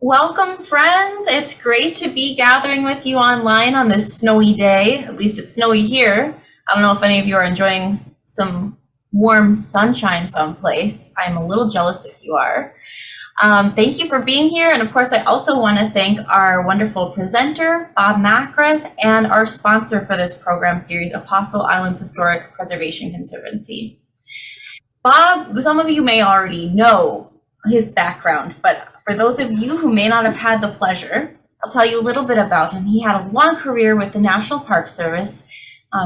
Welcome, friends. It's great to be gathering with you online on this snowy day. At least it's snowy here. I don't know if any of you are enjoying some warm sunshine someplace. I'm a little jealous if you are. Thank you for being here. And of course, I also want to thank our wonderful presenter, Bob Mackreth, and our sponsor for this program series, Apostle Islands Historic Preservation Conservancy. Bob, some of you may already know his background, but for those of you who may not have had the pleasure, I'll tell you a little bit about him. He had a long career with the National Park Service,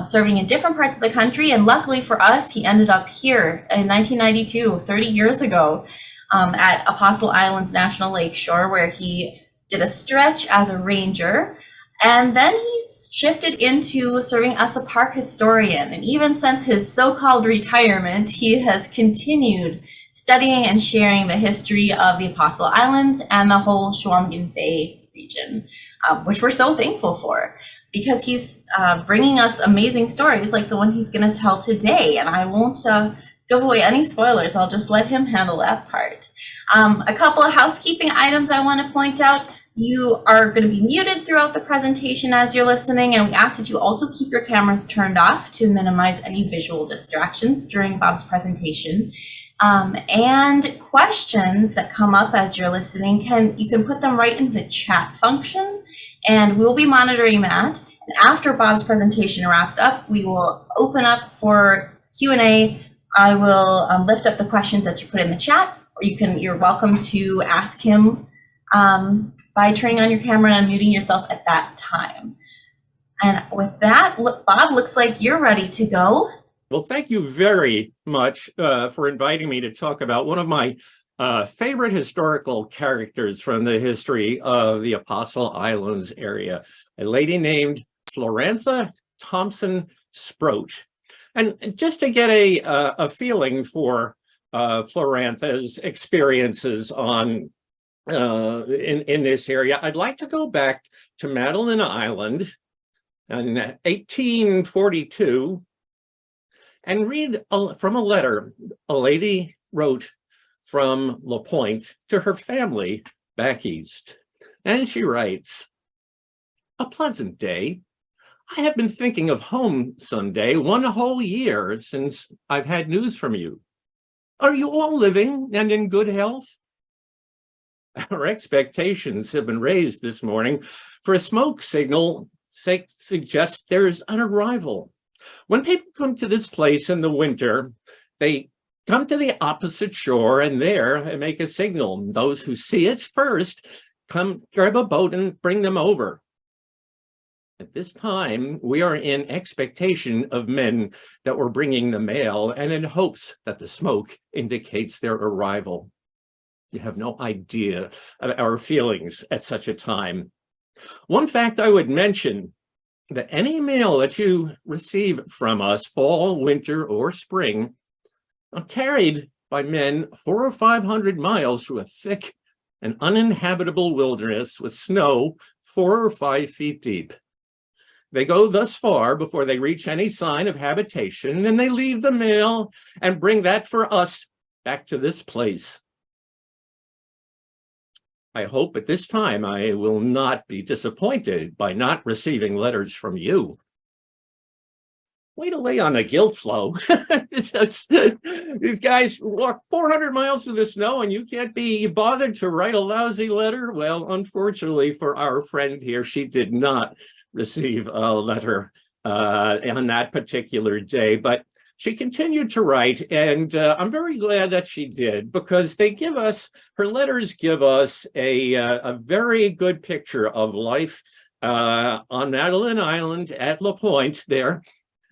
serving in different parts of the country, and luckily for us, he ended up here in 1992, 30 years ago, at Apostle Islands National Lakeshore, where he did a stretch as a ranger, and then he shifted into serving as a park historian. And even since his so-called retirement, he has continued studying and sharing the history of the Apostle Islands and the whole Schwalmgen Bay region, which we're so thankful for, because he's bringing us amazing stories like the one he's going to tell today. And I won't give away any spoilers. I'll just let him handle that part. A couple of housekeeping items I want to point out. You are going to be muted throughout the presentation as you're listening, and we ask that you also keep your cameras turned off to minimize any visual distractions during Bob's presentation. And questions that come up as you're listening, you can put them right in the chat function, and we'll be monitoring that. And after Bob's presentation wraps up, we will open up for Q&A. I will lift up the questions that you put in the chat, or you're welcome to ask him by turning on your camera and unmuting yourself at that time. And with that, Bob, looks like you're ready to go. Well, thank you very much for inviting me to talk about one of my favorite historical characters from the history of the Apostle Islands area, a lady named Florantha Thompson Sproat. And just to get a feeling for Florantha's experiences in this area, I'd like to go back to Madeline Island in 1842 and read from a letter a lady wrote from Pointe to her family back east. And she writes, "A pleasant day. I have been thinking of home Sunday 1 whole year since I've had news from you. Are you all living and in good health? Our expectations have been raised this morning, for a smoke signal suggests there's an arrival. When people come to this place in the winter, they come to the opposite shore and there make a signal. Those who see it first come grab a boat and bring them over. At this time, we are in expectation of men that were bringing the mail and in hopes that the smoke indicates their arrival. You have no idea of our feelings at such a time. One fact I would mention, that any mail that you receive from us, fall, winter, or spring, are carried by men 400 or 500 miles through a thick and uninhabitable wilderness with snow 4 or 5 feet deep. They go thus far before they reach any sign of habitation, and they leave the mail and bring that for us back to this place. I hope at this time I will not be disappointed by not receiving letters from you. Way to lay on a guilt flow. These guys walk 400 miles through the snow and you can't be bothered to write a lousy letter? Well, unfortunately for our friend here, she did not receive a letter on that particular day, but she continued to write, and I'm very glad that she did, because her letters give us a very good picture of life on Madeline Island at Pointe there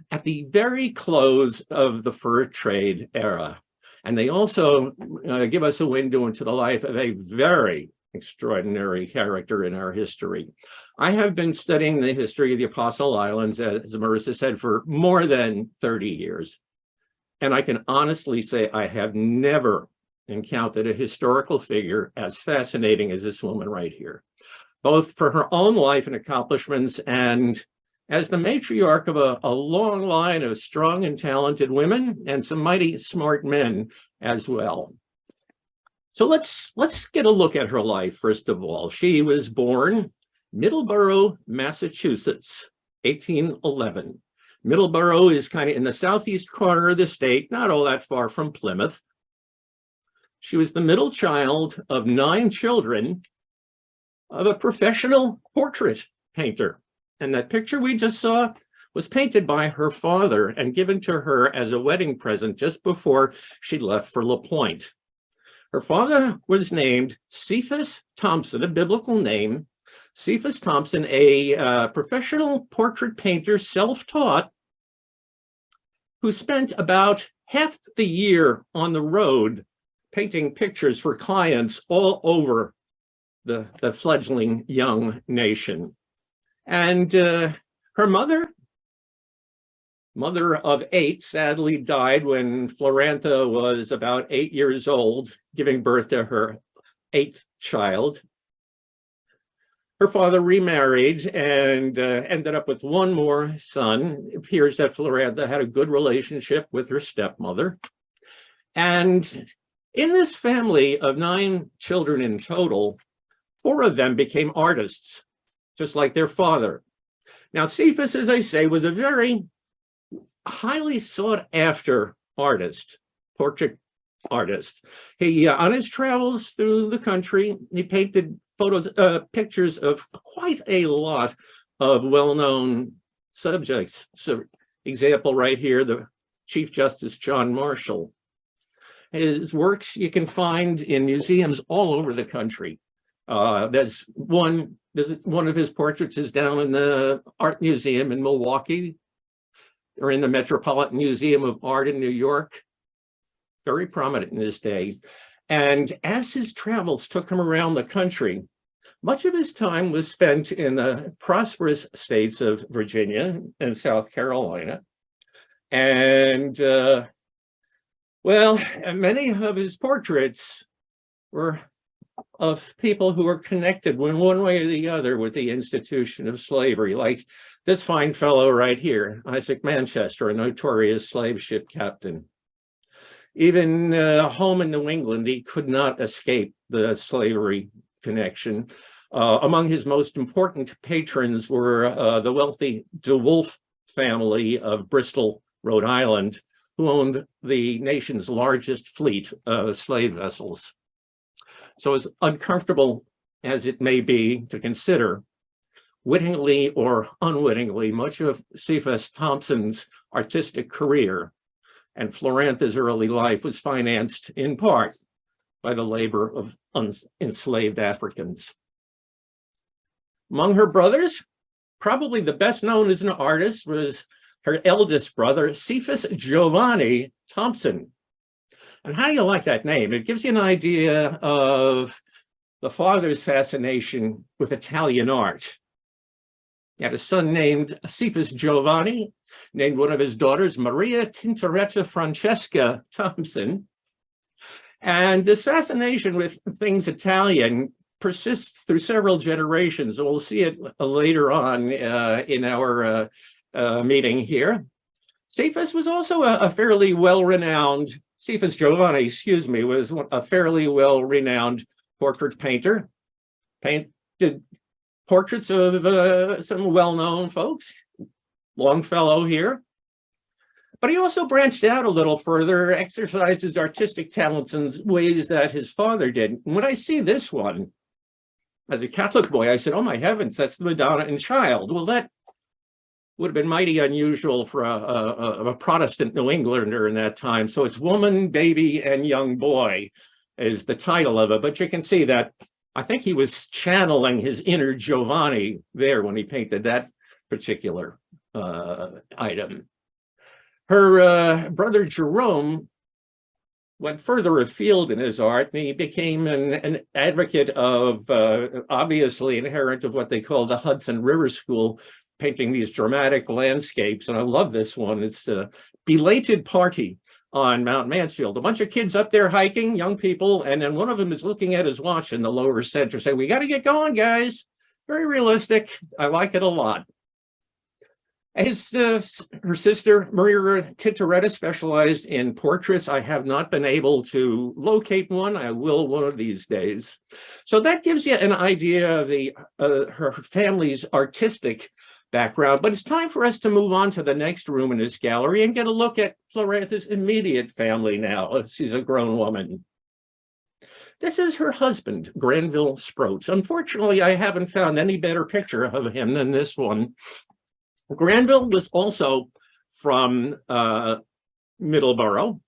at the very close of the fur trade era. And they also give us a window into the life of a very extraordinary character in our history. I have been studying the history of the Apostle Islands, as Marissa said, for more than 30 years. And I can honestly say I have never encountered a historical figure as fascinating as this woman right here, both for her own life and accomplishments and as the matriarch of a long line of strong and talented women and some mighty smart men as well. So let's get a look at her life, first of all. She was born Middleborough, Massachusetts, 1811. Middleborough is kind of in the southeast corner of the state, not all that far from Plymouth. She was the middle child of 9 children of a professional portrait painter. And that picture we just saw was painted by her father and given to her as a wedding present just before she left for Pointe. Her father was named Cephas Thompson, a biblical name. Cephas Thompson, a professional portrait painter, self-taught, who spent about half the year on the road painting pictures for clients all over the fledgling young nation. And her mother of 8, sadly died when Florantha was about 8 years old, giving birth to her 8th child. Her father remarried and ended up with one more son. It appears that Florantha had a good relationship with her stepmother. And in this family of 9 children in total, 4 of them became artists, just like their father. Now, Cephas, as I say, was a very highly sought after artist, portrait artist. He, on his travels through the country, he painted pictures of quite a lot of well-known subjects. So, example right here, the Chief Justice John Marshall. His works you can find in museums all over the country. There's one of his portraits is down in the Art Museum in Milwaukee, or in the Metropolitan Museum of Art in New York, very prominent in his day. And as his travels took him around the country, much of his time was spent in the prosperous states of Virginia and South Carolina. And well, many of his portraits were of people who were connected in one way or the other with the institution of slavery, like this fine fellow right here, Isaac Manchester, a notorious slave ship captain. Even home in New England, he could not escape the slavery connection. Among his most important patrons were the wealthy DeWolf family of Bristol, Rhode Island, who owned the nation's largest fleet of slave vessels. So as uncomfortable as it may be to consider, wittingly or unwittingly, much of Cephas Thompson's artistic career and Florantha's early life was financed in part by the labor of enslaved Africans. Among her brothers, probably the best known as an artist was her eldest brother, Cephas Giovanni Thompson. And how do you like that name? It gives you an idea of the father's fascination with Italian art. He had a son named Cephas Giovanni, named one of his daughters Maria Tintoretta Francesca Thompson. And this fascination with things Italian persists through several generations. We'll see it later on in our meeting here. Cephas was also a fairly well-renowned, Cephas Giovanni, excuse me, was a fairly well-renowned portrait painter. Painted portraits of some well-known folks. Longfellow here. But he also branched out a little further, exercised his artistic talents in ways that his father did. And when I see this one, as a Catholic boy, I said, oh my heavens, that's the Madonna and Child. Well, that would have been mighty unusual for a Protestant New Englander in that time. So it's Woman, Baby, and Young Boy is the title of it. But you can see that I think he was channeling his inner Giovanni there when he painted that particular item. Her brother Jerome went further afield in his art, and he became an advocate of, obviously inherent of what they call the Hudson River School, painting these dramatic landscapes. And I love this one. It's a belated party on Mount Mansfield. A bunch of kids up there hiking, young people, and then one of them is looking at his watch in the lower center, saying, we got to get going, guys. Very realistic. I like it a lot. Her sister, Maria Tintoretta, specialized in portraits. I have not been able to locate one. I will one of these days. So that gives you an idea of her family's artistic background. But it's time for us to move on to the next room in this gallery and get a look at Florantha's immediate family now. She's a grown woman. This is her husband, Granville Sproat. Unfortunately, I haven't found any better picture of him than this one. Granville was also from Middleborough,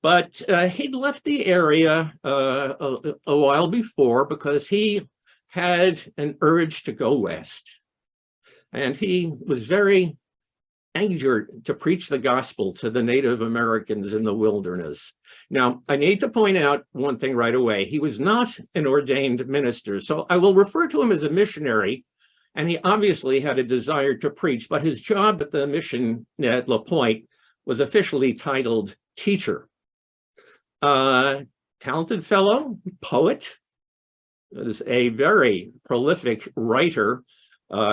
but he'd left the area a while before because he had an urge to go west. And he was very eager to preach the gospel to the Native Americans in the wilderness. Now, I need to point out one thing right away. He was not an ordained minister, so I will refer to him as a missionary. And he obviously had a desire to preach, but his job at the mission at Pointe was officially titled teacher. Talented fellow, poet, is a very prolific writer.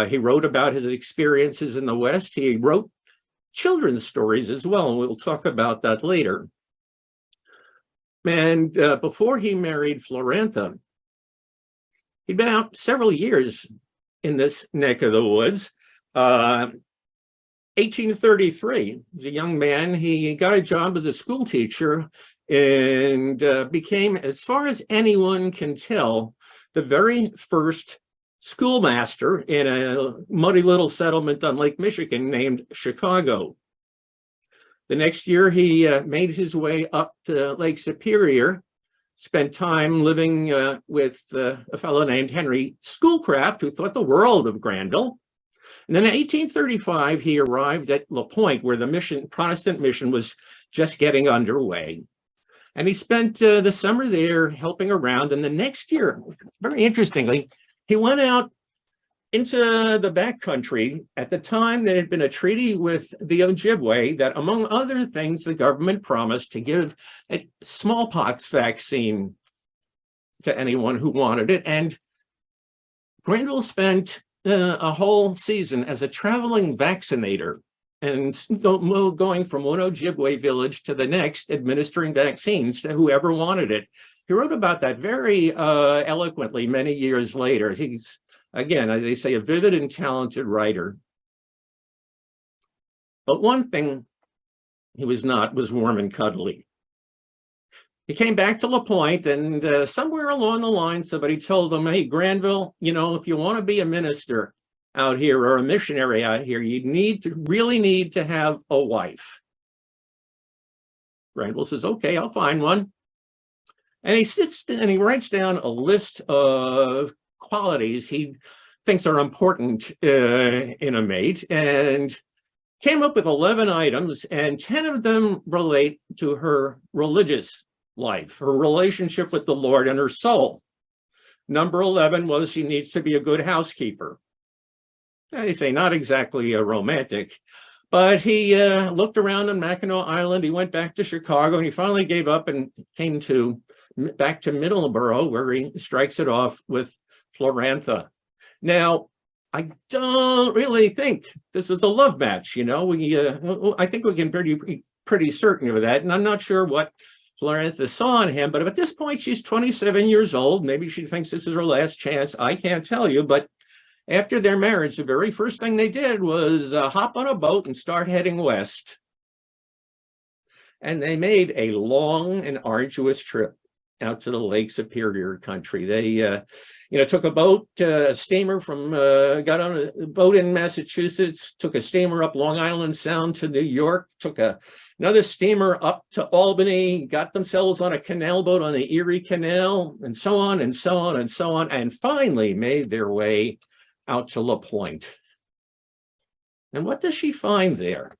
He wrote about his experiences in the West. He wrote children's stories as well, and we'll talk about that later. And before he married Florantha, he'd been out several years in this neck of the woods. 1833, as a young man, he got a job as a school teacher and became, as far as anyone can tell, the very first schoolmaster in a muddy little settlement on Lake Michigan named Chicago. The next year, he made his way up to Lake Superior, spent time living with a fellow named Henry Schoolcraft, who thought the world of Granville. And then in 1835, he arrived at Pointe, where the Protestant mission was just getting underway. And he spent the summer there helping around. And the next year, very interestingly, he went out into the backcountry. At the time, there had been a treaty with the Ojibwe that, among other things, the government promised to give a smallpox vaccine to anyone who wanted it. And Granville spent a whole season as a traveling vaccinator and going from one Ojibwe village to the next, administering vaccines to whoever wanted it. He wrote about that very eloquently many years later. He's, again, as they say, a vivid and talented writer. But one thing he was not was warm and cuddly. He came back to Pointe, and somewhere along the line, somebody told him, hey, Granville, you know, if you want to be a minister out here or a missionary out here, you really need to have a wife. Granville says, okay, I'll find one. And he sits and he writes down a list of qualities he thinks are important in a mate, and came up with 11 items, and 10 of them relate to her religious life, her relationship with the Lord and her soul. Number 11 was she needs to be a good housekeeper. I say not exactly a romantic, but he looked around on Mackinac Island. He went back to Chicago, and he finally gave up and came back to Middleborough, where he strikes it off with Florantha. Now, I don't really think this was a love match. You know, I think we can be pretty certain of that, and I'm not sure what Florantha saw in him, but at this point, she's 27 years old. Maybe she thinks this is her last chance. I can't tell you, but after their marriage, the very first thing they did was hop on a boat and start heading west. And they made a long and arduous trip out to the Lake Superior country. They, took a boat, a steamer got on a boat in Massachusetts, took a steamer up Long Island Sound to New York, took another steamer up to Albany, got themselves on a canal boat on the Erie Canal, and so on and so on and so on, and finally made their way out to Pointe. And what does she find there?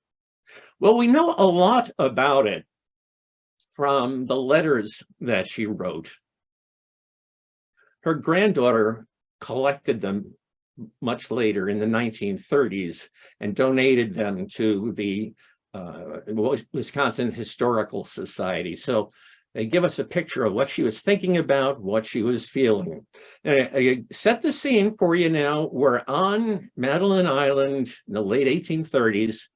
Well, we know a lot about it from the letters that she wrote. Her granddaughter collected them much later in the 1930s and donated them to the Wisconsin Historical Society. So They give us a picture of what she was thinking about, what she was feeling. And I set the scene for you now. We're on Madeline Island in the late 1830s.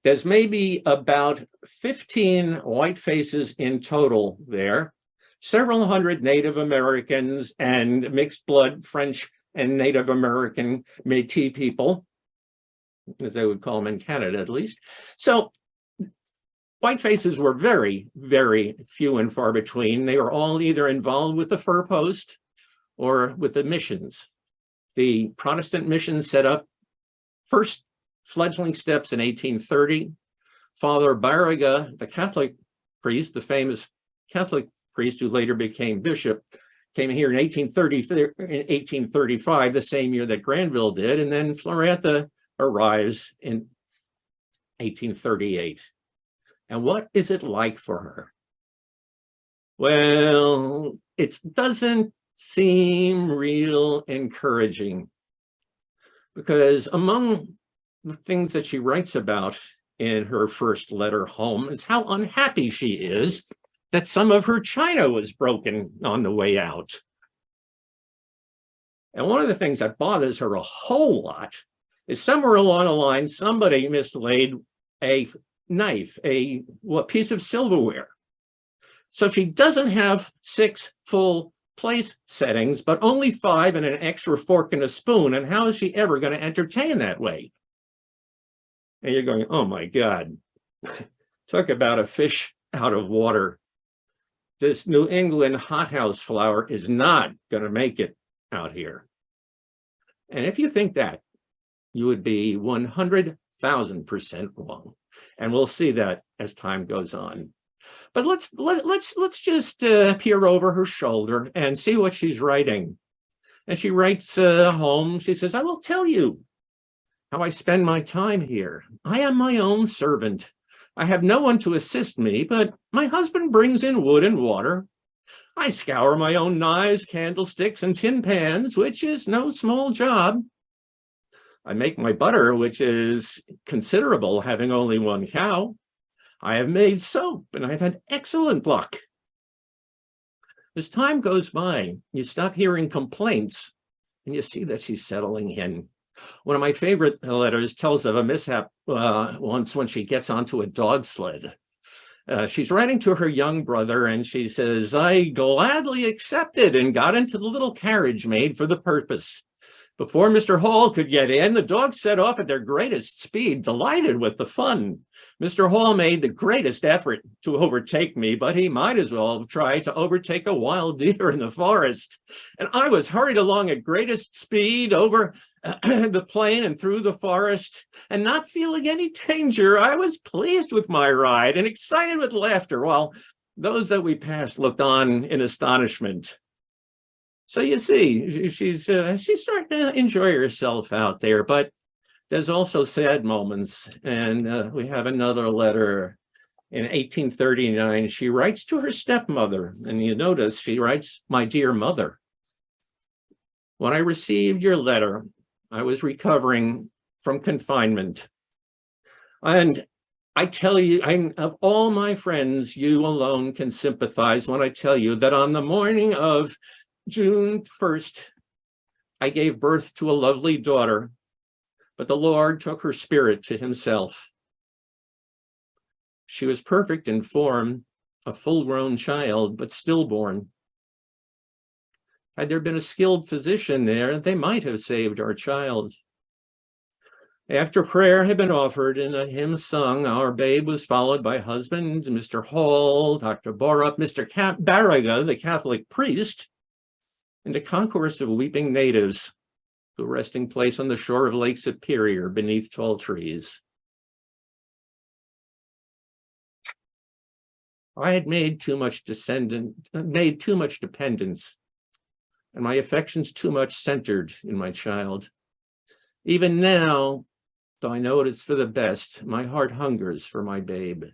There's maybe about 15 white faces in total there, several hundred Native Americans and mixed blood French and Native American Métis people, as they would call them in Canada at least. So white faces were very, very few and far between. They were all either involved with the fur post or with the missions. The Protestant missions set up first fledgling steps in 1830. Father Barriga, the Catholic priest, the famous Catholic priest who later became bishop, came here in 1835, the same year that Granville did, and then Florantha arrives in 1838. And what is it like for her? Well, it doesn't seem real encouraging, because among the things that she writes about in her first letter home is how unhappy she is that some of her china was broken on the way out. And one of the things that bothers her a whole lot is somewhere along the line, somebody mislaid a knife, a piece of silverware. So she doesn't have 6 full place settings, but only 5 and an extra fork and a spoon. And how is she ever going to entertain that way? And you're going, oh my God, talk about a fish out of water. This New England hothouse flower is not going to make it out here. And if you think that, you would be 100,000% wrong. And we'll see that as time goes on. But let's just peer over her shoulder and see what she's writing. And she writes home. She says, I will tell you how I spend my time here. I am my own servant. I have no one to assist me, but my husband brings in wood and water. I scour my own knives, candlesticks, and tin pans, which is no small job. I make my butter, which is considerable, having only 1 cow. I have made soap, and I've had excellent luck. As time goes by, you stop hearing complaints, and you see that she's settling in. One of my favorite letters tells of a mishap once when she gets onto a dog sled. She's writing to her young brother, and she says, I gladly accepted and got into the little carriage made for the purpose. Before Mr. Hall could get in, the dogs set off at their greatest speed, delighted with the fun. Mr. Hall made the greatest effort to overtake me, but he might as well have tried to overtake a wild deer in the forest. And I was hurried along at greatest speed over the plain and through the forest, and not feeling any danger, I was pleased with my ride and excited with laughter, while those that we passed looked on in astonishment. So you see, she's starting to enjoy herself out there, but there's also sad moments. And we have another letter in 1839. She writes to her stepmother, and you notice she writes, my dear mother, when I received your letter, I was recovering from confinement. And I tell you, of all my friends, you alone can sympathize when I tell you that on the morning of June 1st, I gave birth to a lovely daughter, but the Lord took her spirit to himself. She was perfect in form, a full-grown child, but stillborn. Had there been a skilled physician there, they might have saved our child. After prayer had been offered and a hymn sung, our babe was followed by husband, Mr. Hall, Dr. Borup, Mr. Barriga, the Catholic priest, and a concourse of weeping natives, to a resting place on the shore of Lake Superior beneath tall trees. I had made too much dependence, and my affections too much centered in my child. Even now, though I know it is for the best, my heart hungers for my babe.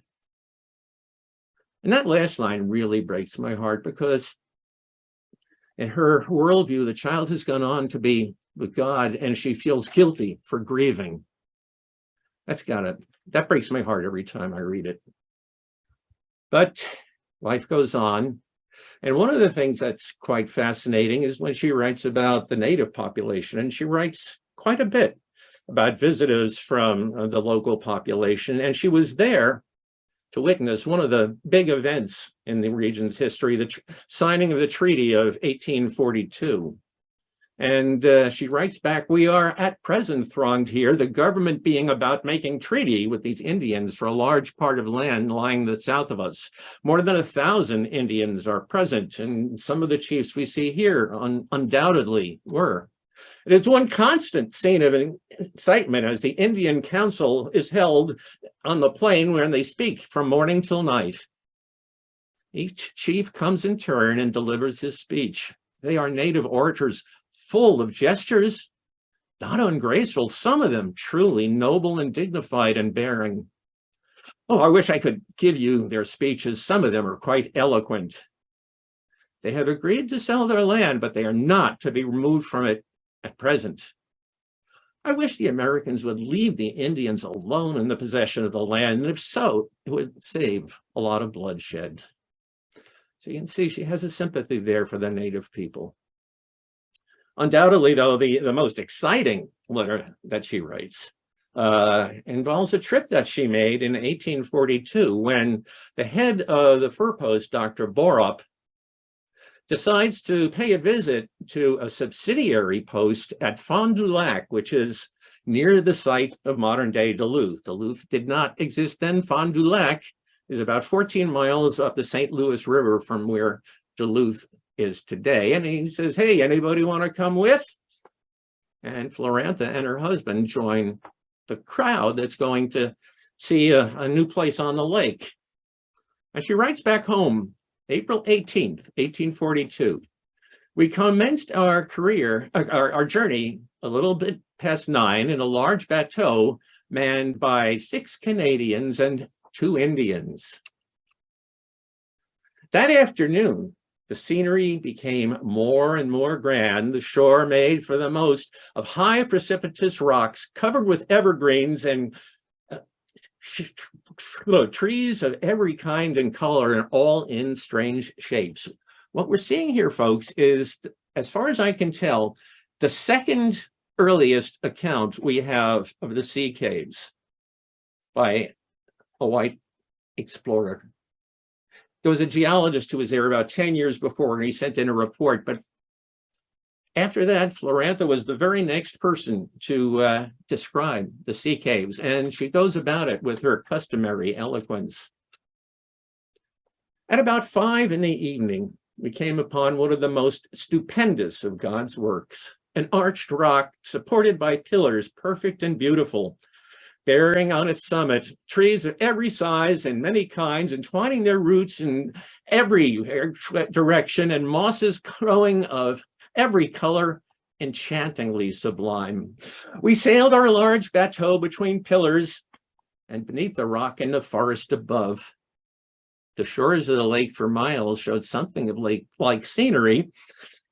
And that last line really breaks my heart, because in her worldview, the child has gone on to be with God, and she feels guilty for grieving. That breaks my heart every time I read it. But life goes on. And one of the things that's quite fascinating is when she writes about the native population, and she writes quite a bit about visitors from the local population. And she was there to witness one of the big events in the region's history, the signing of the Treaty of 1842. And she writes back, "We are at present thronged here, the government being about making treaty with these Indians for a large part of land lying to the south of us. More than 1,000 Indians are present, and some of the chiefs we see here undoubtedly were. It is one constant scene of excitement as the Indian Council is held on the plain when they speak from morning till night. Each chief comes in turn and delivers his speech. They are native orators, full of gestures, not ungraceful, some of them truly noble and dignified in bearing. Oh, I wish I could give you their speeches. Some of them are quite eloquent. They have agreed to sell their land, but they are not to be removed from it at present. I wish the Americans would leave the Indians alone in the possession of the land, and if so, it would save a lot of bloodshed." So you can see she has a sympathy there for the native people. Undoubtedly, though, the most exciting letter that she writes involves a trip that she made in 1842 when the head of the fur post, Dr. Borup, decides to pay a visit to a subsidiary post at Fond du Lac, which is near the site of modern-day Duluth. Duluth did not exist then. Fond du Lac is about 14 miles up the St. Louis River from where Duluth is today. And he says, "Hey, anybody want to come with?" And Florantha and her husband join the crowd that's going to see a new place on the lake. And she writes back home, April 18th, 1842. "We commenced our journey a little bit past 9 in a large bateau manned by 6 Canadians and 2 Indians. That afternoon, the scenery became more and more grand, the shore made for the most of high precipitous rocks covered with evergreens and trees of every kind and color, and all in strange shapes." What we're seeing here, folks, is, as far as I can tell, the second earliest account we have of the sea caves by a white explorer. There was a geologist who was there about 10 years before, and he sent in a report. But after that, Florantha was the very next person to describe the sea caves, and she goes about it with her customary eloquence. "At about 5 in the evening, we came upon one of the most stupendous of God's works, an arched rock supported by pillars, perfect and beautiful, bearing on its summit trees of every size and many kinds, entwining their roots in every direction, and mosses growing of every color, enchantingly sublime. We sailed our large bateau between pillars and beneath the rock in the forest above. The shores of the lake for miles showed something of lake-like scenery,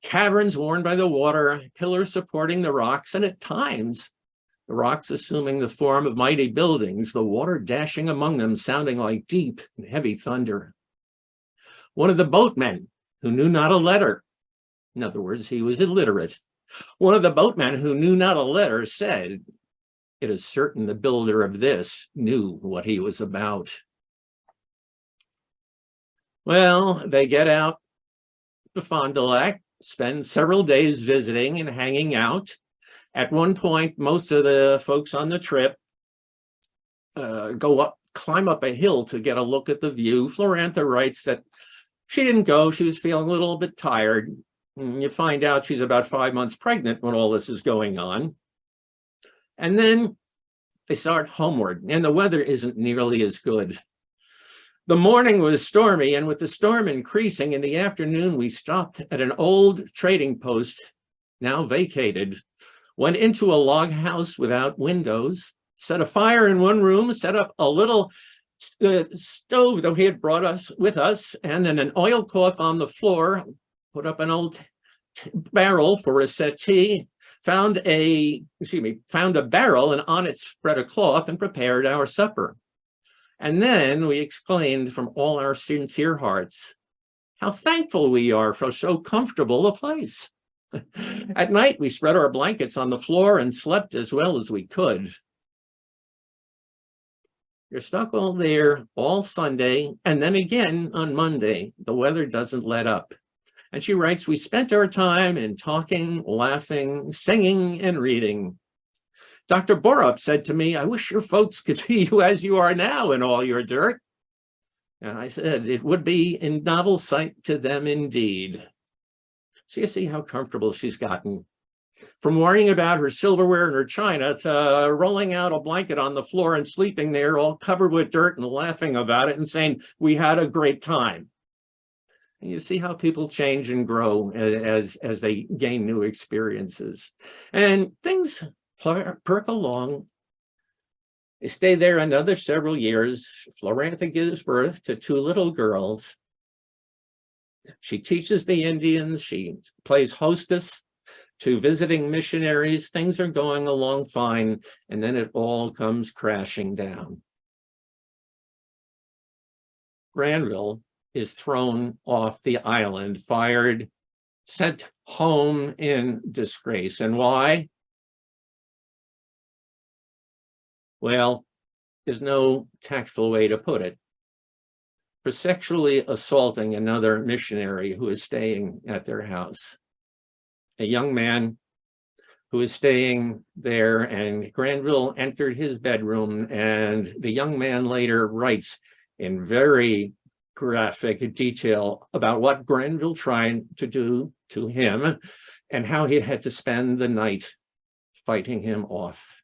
caverns worn by the water, pillars supporting the rocks, and at times the rocks assuming the form of mighty buildings, the water dashing among them, sounding like deep and heavy thunder. One of the boatmen who knew not a letter, in other words, he was illiterate, one of the boatmen who knew not a letter said, 'It is certain the builder of this knew what he was about.'" Well, they get out to Fond du Lac, spend several days visiting and hanging out. At one point, most of the folks on the trip climb up a hill to get a look at the view. Florantha writes that she didn't go. She was feeling a little bit tired. And you find out she's about 5 months pregnant when all this is going on. And then they start homeward, and the weather isn't nearly as good. The morning was stormy, and with the storm increasing in the afternoon, we stopped at an old trading post, now vacated, went into a log house without windows, set a fire in one room, set up a little stove that we had brought with us, and then an oilcloth on the floor, put up an old barrel for a settee, found a barrel, and on it spread a cloth and prepared our supper. And then we explained from all our sincere hearts how thankful we are for so comfortable a place. At night, we spread our blankets on the floor and slept as well as we could. You're stuck all there all Sunday, and then again on Monday. The weather doesn't let up. And she writes, we spent our time in talking, laughing, singing, and reading. Dr. Borup said to me, I wish your folks could see you as you are now in all your dirt. And I said, it would be a novel sight to them indeed. So you see how comfortable she's gotten. From worrying about her silverware and her china to rolling out a blanket on the floor and sleeping there all covered with dirt and laughing about it and saying, we had a great time. And you see how people change and grow as they gain new experiences. And things perk along. They stay there another several years. Florantha gives birth to 2 little girls. She teaches the Indians. She plays hostess to visiting missionaries. Things are going along fine, and then it all comes crashing down. Granville is thrown off the island, fired, sent home in disgrace. And why? Well, there's no tactful way to put it. For sexually assaulting another missionary who is staying at their house. A young man who is staying there, and Granville entered his bedroom, and the young man later writes in very graphic detail about what Granville tried to do to him and how he had to spend the night fighting him off.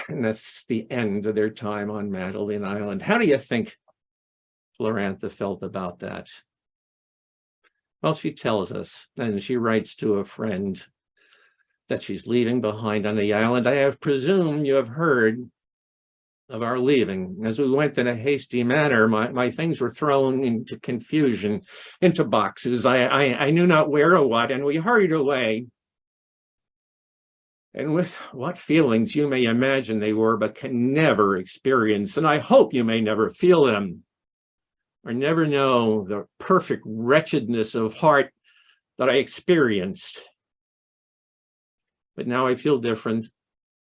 And that's the end of their time on Madeline Island. How do you think Florantha felt about that? Well, she tells us, and she writes to a friend that she's leaving behind on the island. I have presumed you have heard of our leaving. As we went in a hasty manner, my things were thrown into confusion, into boxes. I knew not where or what, and we hurried away. And with what feelings you may imagine they were, but can never experience, and I hope you may never feel them, or never know the perfect wretchedness of heart that I experienced. But now I feel different.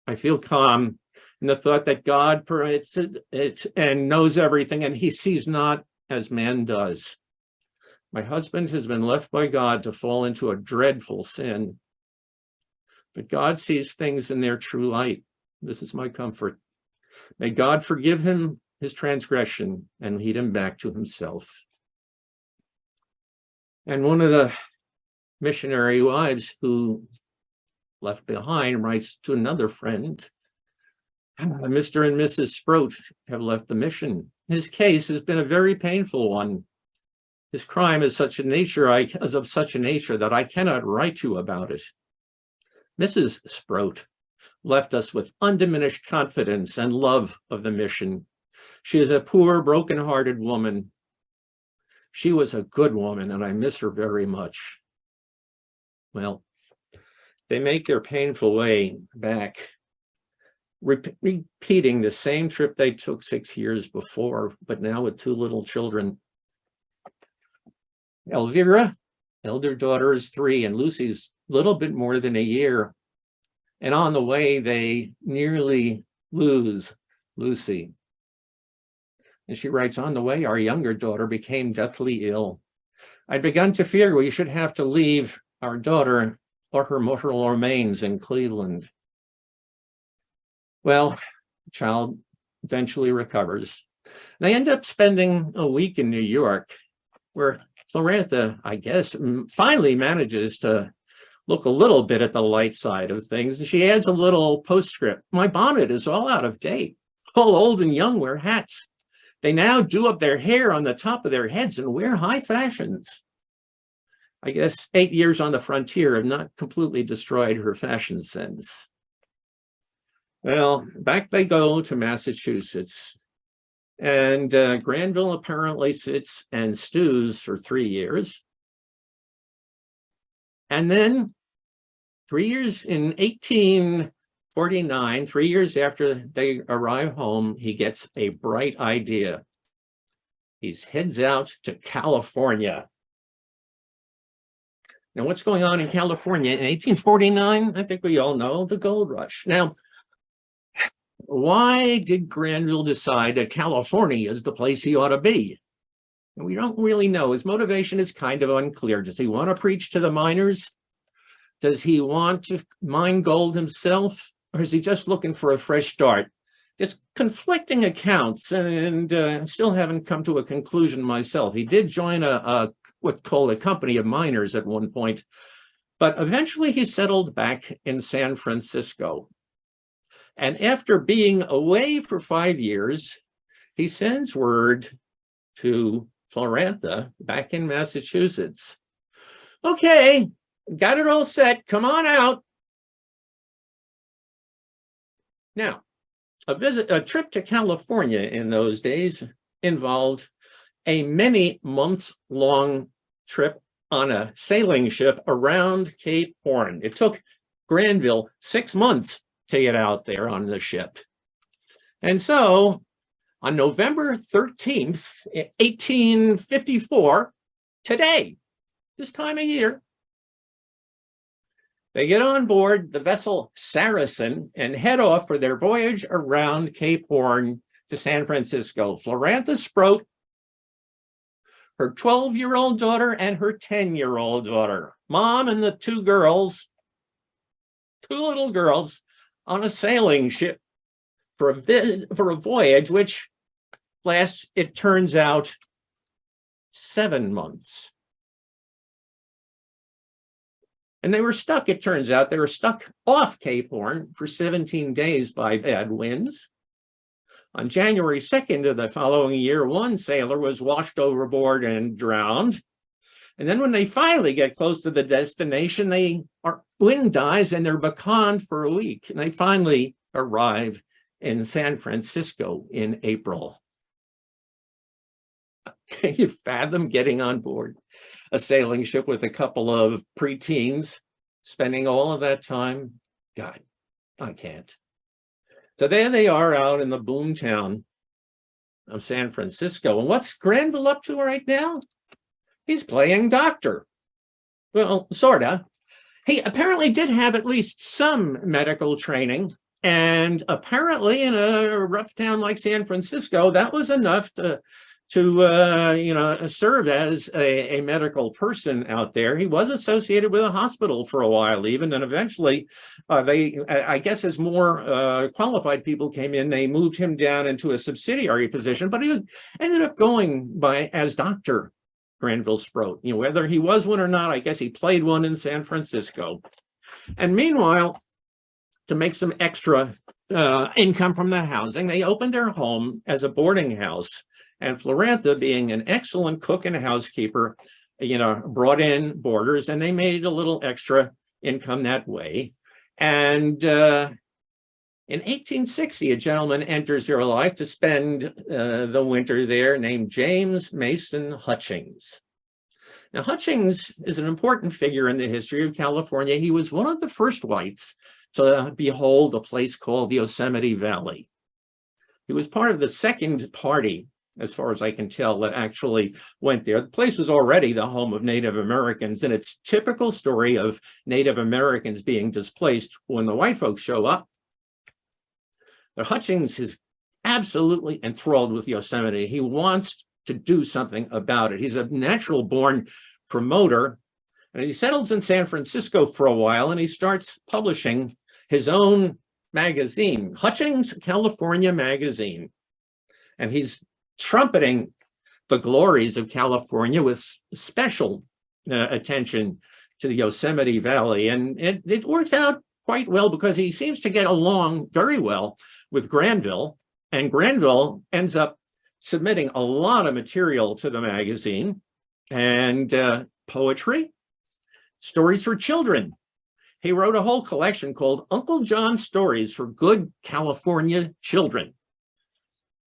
I feel calm in the thought that God permits it and knows everything, and he sees not as man does. My husband has been left by God to fall into a dreadful sin. But God sees things in their true light. This is my comfort. May God forgive him his transgression and lead him back to himself. And one of the missionary wives who left behind writes to another friend, Mr. and Mrs. Sproat have left the mission. His case has been a very painful one. His crime is of such a nature that I cannot write you about it. Mrs. Sproat left us with undiminished confidence and love of the mission. She is a poor, broken-hearted woman. She was a good woman, and I miss her very much. Well, they make their painful way back, repeating the same trip they took 6 years before, but now with 2 little children. Elvira, elder daughter, is 3, and Lucy's a little bit more than a year. And on the way, they nearly lose Lucy. And she writes, on the way, our younger daughter became deathly ill. I'd begun to fear we should have to leave our daughter or her mortal remains in Cleveland. Well, the child eventually recovers. They end up spending a week in New York, where Florantha, I guess, finally manages to look a little bit at the light side of things. And she adds a little postscript. My bonnet is all out of date. All old and young wear hats. They now do up their hair on the top of their heads and wear high fashions. I guess 8 years on the frontier have not completely destroyed her fashion sense. Well, back they go to Massachusetts. And Granville apparently sits and stews for 3 years. And then 3 years in 18 1949, 3 years after they arrive home, he gets a bright idea. He heads out to California. Now, what's going on in California in 1849? I think we all know, the gold rush. Now, why did Granville decide that California is the place he ought to be? And we don't really know. His motivation is kind of unclear. Does he want to preach to the miners? Does he want to mine gold himself? Or is he just looking for a fresh start? There's conflicting accounts, and still haven't come to a conclusion myself. He did join what's called a company of miners at one point, but eventually he settled back in San Francisco. And after being away for 5 years, he sends word to Florantha back in Massachusetts. Okay, got it all set. Come on out. Now, a trip to California in those days involved a many months long trip on a sailing ship around Cape Horn. It took Granville 6 months to get out there on the ship. And so on November 13th, 1854, today, this time of year, they get on board the vessel Saracen and head off for their voyage around Cape Horn to San Francisco. Florantha Sproat, her 12-year-old daughter, and her 10-year-old daughter. Mom and the two little girls, on a sailing ship for a voyage which lasts, it turns out, 7 months. And they were stuck, it turns out, they were stuck off Cape Horn for 17 days by bad winds. On January 2nd of the following year, one sailor was washed overboard and drowned. And then when they finally get close to the destination, wind dies and they're becalmed for a week. And they finally arrive in San Francisco in April. Can you fathom getting on board a sailing ship with a couple of preteens, spending all of that time? God, I can't. So there they are out in the boomtown of San Francisco. And what's Granville up to right now? He's playing doctor. Well, sort of. He apparently did have at least some medical training. And apparently in a rough town like San Francisco, that was enough to serve as a medical person out there. He was associated with a hospital for a while even, and eventually I guess as more qualified people came in, they moved him down into a subsidiary position, but he ended up going by as Dr. Granville Sproat. Whether he was one or not, I guess he played one in San Francisco. And meanwhile, to make some extra income from the housing, they opened their home as a boarding house. And Florantha, being an excellent cook and housekeeper, brought in boarders, and they made a little extra income that way. And in 1860, a gentleman enters their life to spend the winter there named James Mason Hutchings. Now, Hutchings is an important figure in the history of California. He was one of the first whites to behold a place called the Yosemite Valley. He was part of the second party, as far as I can tell, that actually went there. The place was already the home of Native Americans, and it's typical story of Native Americans being displaced when the white folks show up. But Hutchings is absolutely enthralled with Yosemite. He wants to do something about it. He's a natural-born promoter, and he settles in San Francisco for a while, and he starts publishing his own magazine, Hutchings California Magazine. And he's trumpeting the glories of California with special attention to the Yosemite Valley. And it works out quite well because he seems to get along very well with Granville, and Granville ends up submitting a lot of material to the magazine, and poetry, stories for children. He wrote a whole collection called Uncle John's Stories for Good California Children.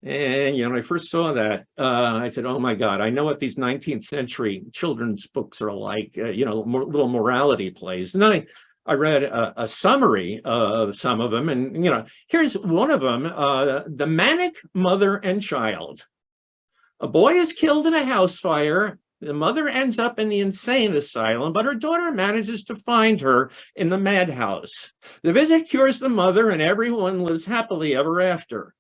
And, when I first saw that, I said, oh my God, I know what these 19th century children's books are like, little morality plays. And then I read a summary of some of them, and here's one of them: the manic mother and child. A boy is killed in a house fire. The mother ends up in the insane asylum, but her daughter manages to find her in the madhouse. The visit cures the mother, and everyone lives happily ever after.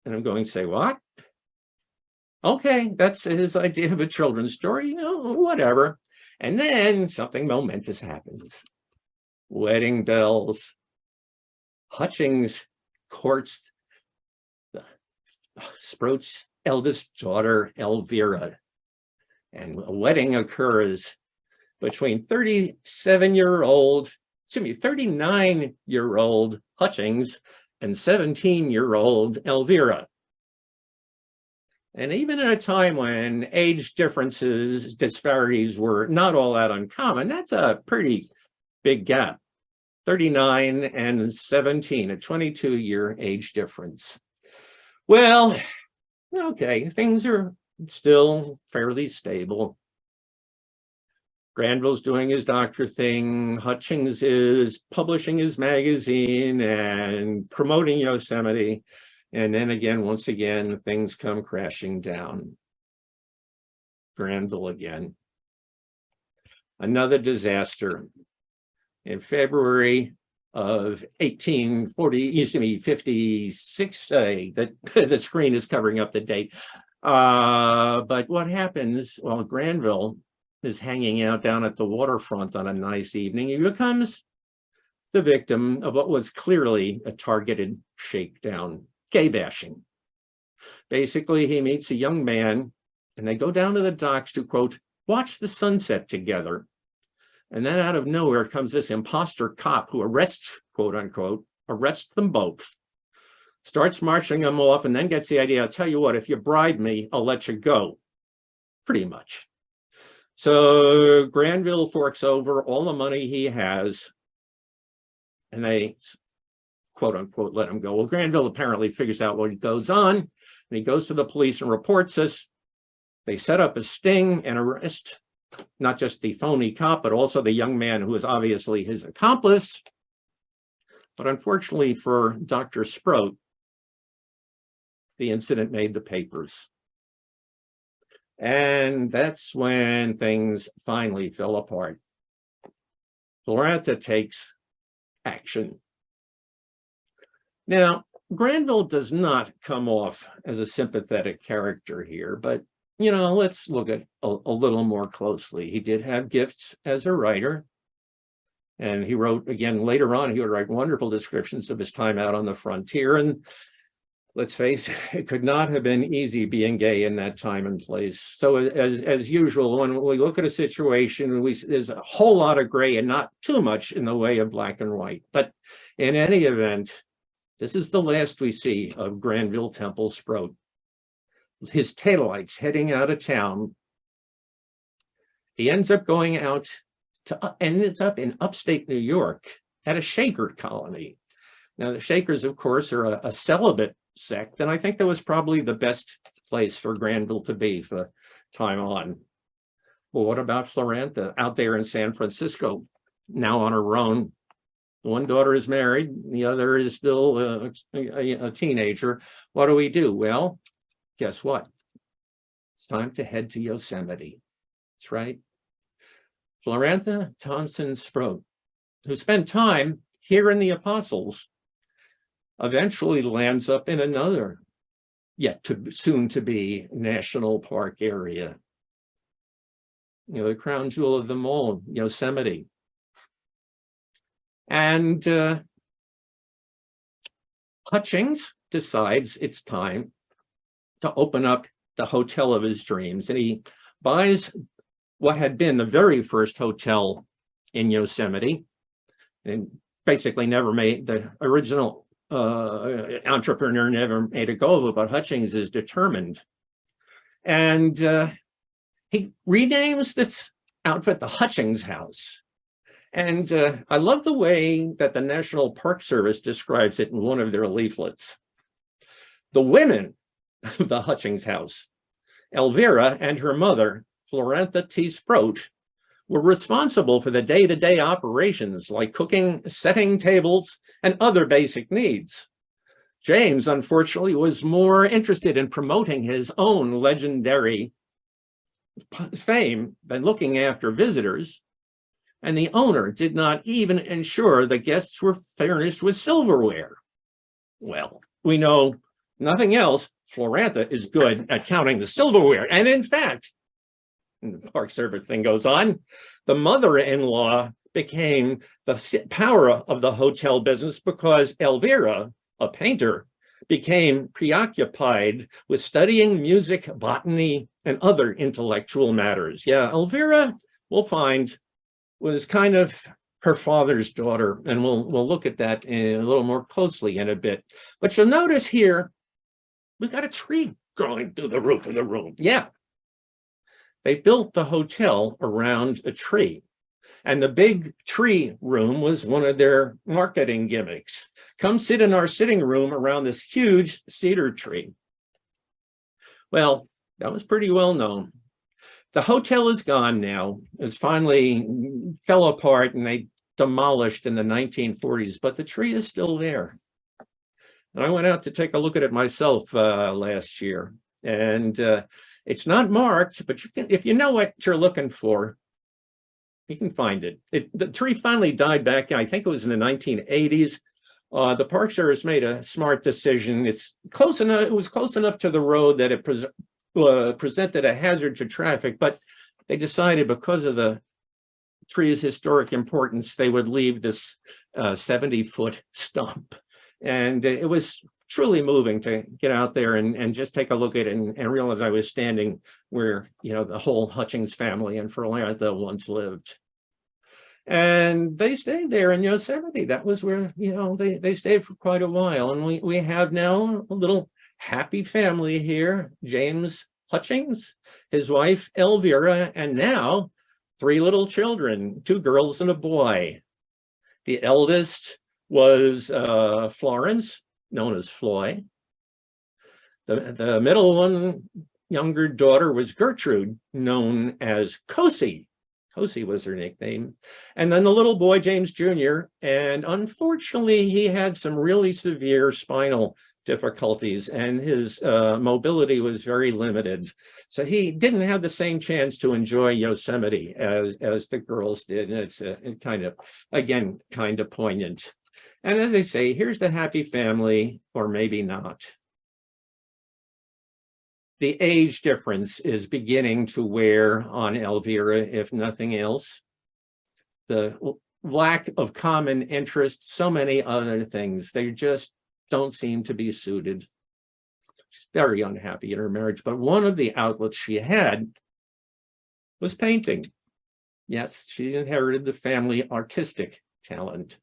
And I'm going to say, what? Okay, that's his idea of a children's story, whatever. And then something momentous happens. Wedding bells. Hutchings courts Sproat's eldest daughter, Elvira, and a wedding occurs between 39-year-old Hutchings and 17-year-old Elvira. And even at a time when age disparities were not all that uncommon, that's a pretty big gap. 39 and 17, a 22-year age difference. Well, okay, things are still fairly stable. Granville's doing his doctor thing. Hutchings is publishing his magazine and promoting Yosemite. And then again, once again, things come crashing down. Granville again. Another disaster. In February of 56, the screen is covering up the date. But what happens? Well, Granville is hanging out down at the waterfront on a nice evening. He becomes the victim of what was clearly a targeted shakedown, gay bashing. Basically, he meets a young man and they go down to the docks to, quote, watch the sunset together. And then out of nowhere comes this imposter cop who arrests, quote unquote, arrests them both, starts marching them off, and then gets the idea, I'll tell you what, if you bribe me, I'll let you go, pretty much. So Granville forks over all the money he has, and they, quote unquote, let him go. Well, Granville apparently figures out what goes on, and he goes to the police and reports this. They set up a sting and arrest not just the phony cop, but also the young man who is obviously his accomplice. But unfortunately for Dr. Sproat, the incident made the papers. And that's when things finally fell apart. Florantha takes action. Now, Granville does not come off as a sympathetic character here, but let's look at a little more closely. He did have gifts as a writer, and he wrote, again, later on, he would write wonderful descriptions of his time out on the frontier. And let's face it, it could not have been easy being gay in that time and place. So as usual, when we look at a situation, there's a whole lot of gray and not too much in the way of black and white. But in any event, this is the last we see of Granville Temple Sproat. His taillights heading out of town. He ends up going out ends up in upstate New York at a Shaker colony. Now, the Shakers, of course, are a celibate sect, and I think that was probably the best place for Granville to be for time on. Well, what about Florantha out there in San Francisco, now on her own? One daughter is married, the other is still a teenager. What do? Well, guess what? It's time to head to Yosemite. That's right. Florantha Thompson Sproat, who spent time here in the Apostles, eventually lands up in another, soon to be national park area. The crown jewel of them all, Yosemite. And Hutchings decides it's time to open up the hotel of his dreams. And he buys what had been the very first hotel in Yosemite, and basically never made, the original entrepreneur never made a go of it, but Hutchings is determined. And he renames this outfit the Hutchings House. And I love the way that the National Park Service describes it in one of their leaflets. The women of the Hutchings House, Elvira and her mother, Florantha T. Sproat, were responsible for the day-to-day operations like cooking, setting tables, and other basic needs. James, unfortunately, was more interested in promoting his own legendary fame than looking after visitors, and the owner did not even ensure the guests were furnished with silverware. Well, we know nothing else. Florantha is good at counting the silverware, and in fact, and the Park Service thing goes on, the mother-in-law became the power of the hotel business because Elvira, a painter, became preoccupied with studying music, botany, and other intellectual matters. Yeah, Elvira, we'll find, was kind of her father's daughter, and we'll look at that a little more closely in a bit. But you'll notice here, we've got a tree growing through the roof of the room. Yeah. They built the hotel around a tree, and the big tree room was one of their marketing gimmicks. Come sit in our sitting room around this huge cedar tree. Well, that was pretty well known. The hotel is gone now. It finally fell apart and they demolished in the 1940s, but the tree is still there. And I went out to take a look at it myself last year. And it's not marked, but you can, if you know what you're looking for, you can find it. The tree finally died back, I think it was in the 1980s. The Park Service made a smart decision. It's close enough. It was close enough to the road that it presented a hazard to traffic, but they decided because of the tree's historic importance, they would leave this 70-foot stump. And it was truly moving to get out there and just take a look at it and realize I was standing where, you know, the whole Hutchings family in Florantha once lived. And they stayed there in Yosemite. That was where, you know, they stayed for quite a while. And we have now a little happy family here. James Hutchings, his wife Elvira, and now 3 little children, 2 girls and a boy. The eldest was Florence, known as Floy. The middle one, younger daughter, was Gertrude, known as Cosie. Cosie was her nickname. And then the little boy, James Jr., and unfortunately, he had some really severe spinal difficulties and his mobility was very limited. So he didn't have the same chance to enjoy Yosemite as the girls did. And it's kind of, again, kind of poignant. And as I say, here's the happy family, or maybe not. The age difference is beginning to wear on Elvira, if nothing else. The lack of common interests, so many other things, they just don't seem to be suited. She's very unhappy in her marriage, but one of the outlets she had was painting. Yes, she inherited the family artistic talent.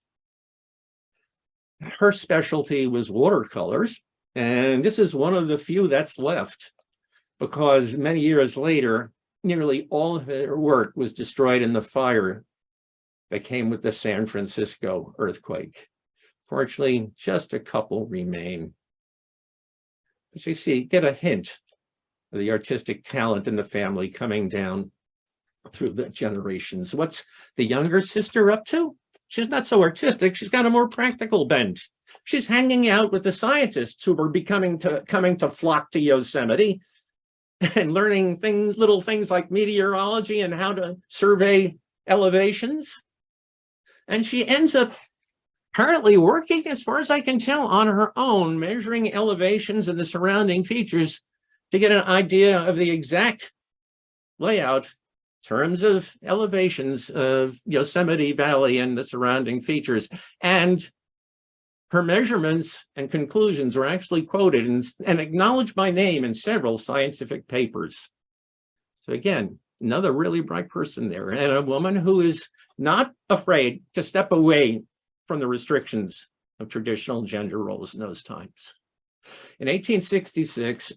Her specialty was watercolors, and this is one of the few that's left, because many years later, nearly all of her work was destroyed in the fire that came with the San Francisco earthquake. Fortunately, just a couple remain. As you see, get a hint of the artistic talent in the family coming down through the generations. What's the younger sister up to? She's not so artistic. She's got a more practical bent. She's hanging out with the scientists who were coming to flock to Yosemite and learning things, little things like meteorology and how to survey elevations. And she ends up apparently working, as far as I can tell, on her own, measuring elevations and the surrounding features to get an idea of the exact layout, terms of elevations of Yosemite Valley and the surrounding features. And her measurements and conclusions were actually quoted and acknowledged by name in several scientific papers. So again, another really bright person there, and a woman who is not afraid to step away from the restrictions of traditional gender roles in those times. In 1866,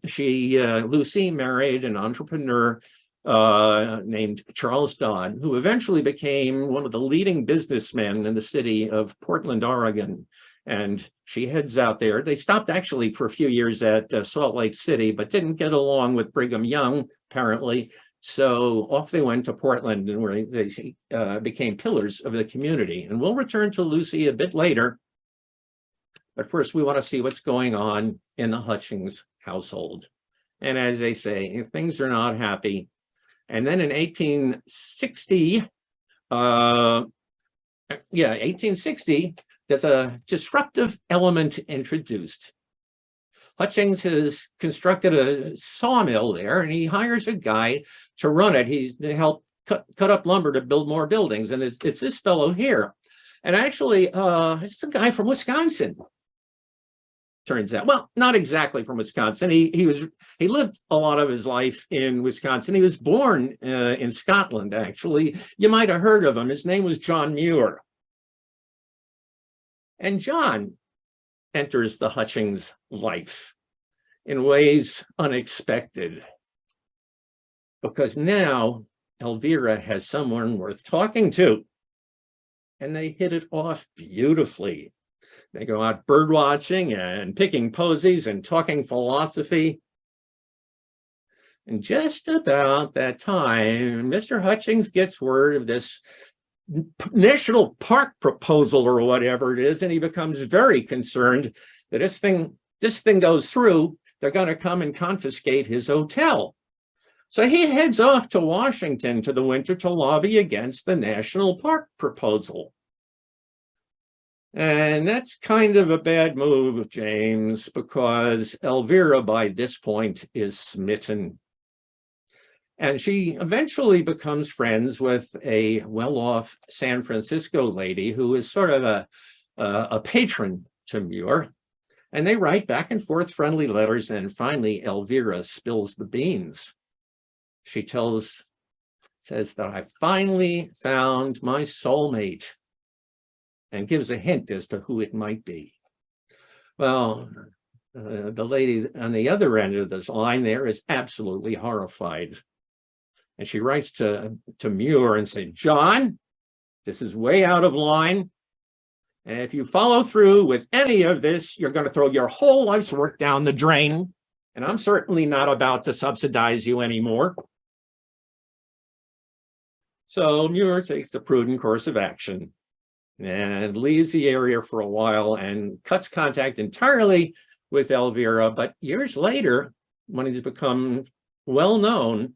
Lucy married an entrepreneur named Charles Dodd, who eventually became one of the leading businessmen in the city of Portland, Oregon. And she heads out there. They stopped actually for a few years at Salt Lake City, but didn't get along with Brigham Young, apparently. So off they went to Portland, and where they became pillars of the community. And we'll return to Lucy a bit later. But first, we want to see what's going on in the Hutchings household. And as they say, if things are not happy. And then in 1860, 1860, there's a disruptive element introduced. Hutchings has constructed a sawmill there, and he hires a guy to run it. He's to help cut up lumber to build more buildings. And it's this fellow here. And actually, it's a guy from Wisconsin. Turns out, well, not exactly from Wisconsin. He lived a lot of his life in Wisconsin. He was born in Scotland, actually. You might have heard of him. His name was John Muir. And John enters the Hutchings life in ways unexpected, because now Elvira has someone worth talking to, and they hit it off beautifully. They go out bird watching and picking posies and talking philosophy. And just about that time, Mr. Hutchings gets word of this national park proposal or whatever it is, and he becomes very concerned that this thing goes through. They're going to come and confiscate his hotel. So he heads off to Washington to the winter to lobby against the national park proposal. And that's kind of a bad move, James, because Elvira by this point is smitten. And she eventually becomes friends with a well-off San Francisco lady who is sort of a patron to Muir. And they write back and forth friendly letters, and finally Elvira spills the beans. She says that I finally found my soulmate, and gives a hint as to who it might be. Well, the lady on the other end of this line there is absolutely horrified. And she writes to Muir and says, John, this is way out of line. And if you follow through with any of this, you're going to throw your whole life's work down the drain. And I'm certainly not about to subsidize you anymore. So Muir takes the prudent course of action and leaves the area for a while and cuts contact entirely with Elvira. But years later, when he's become well known,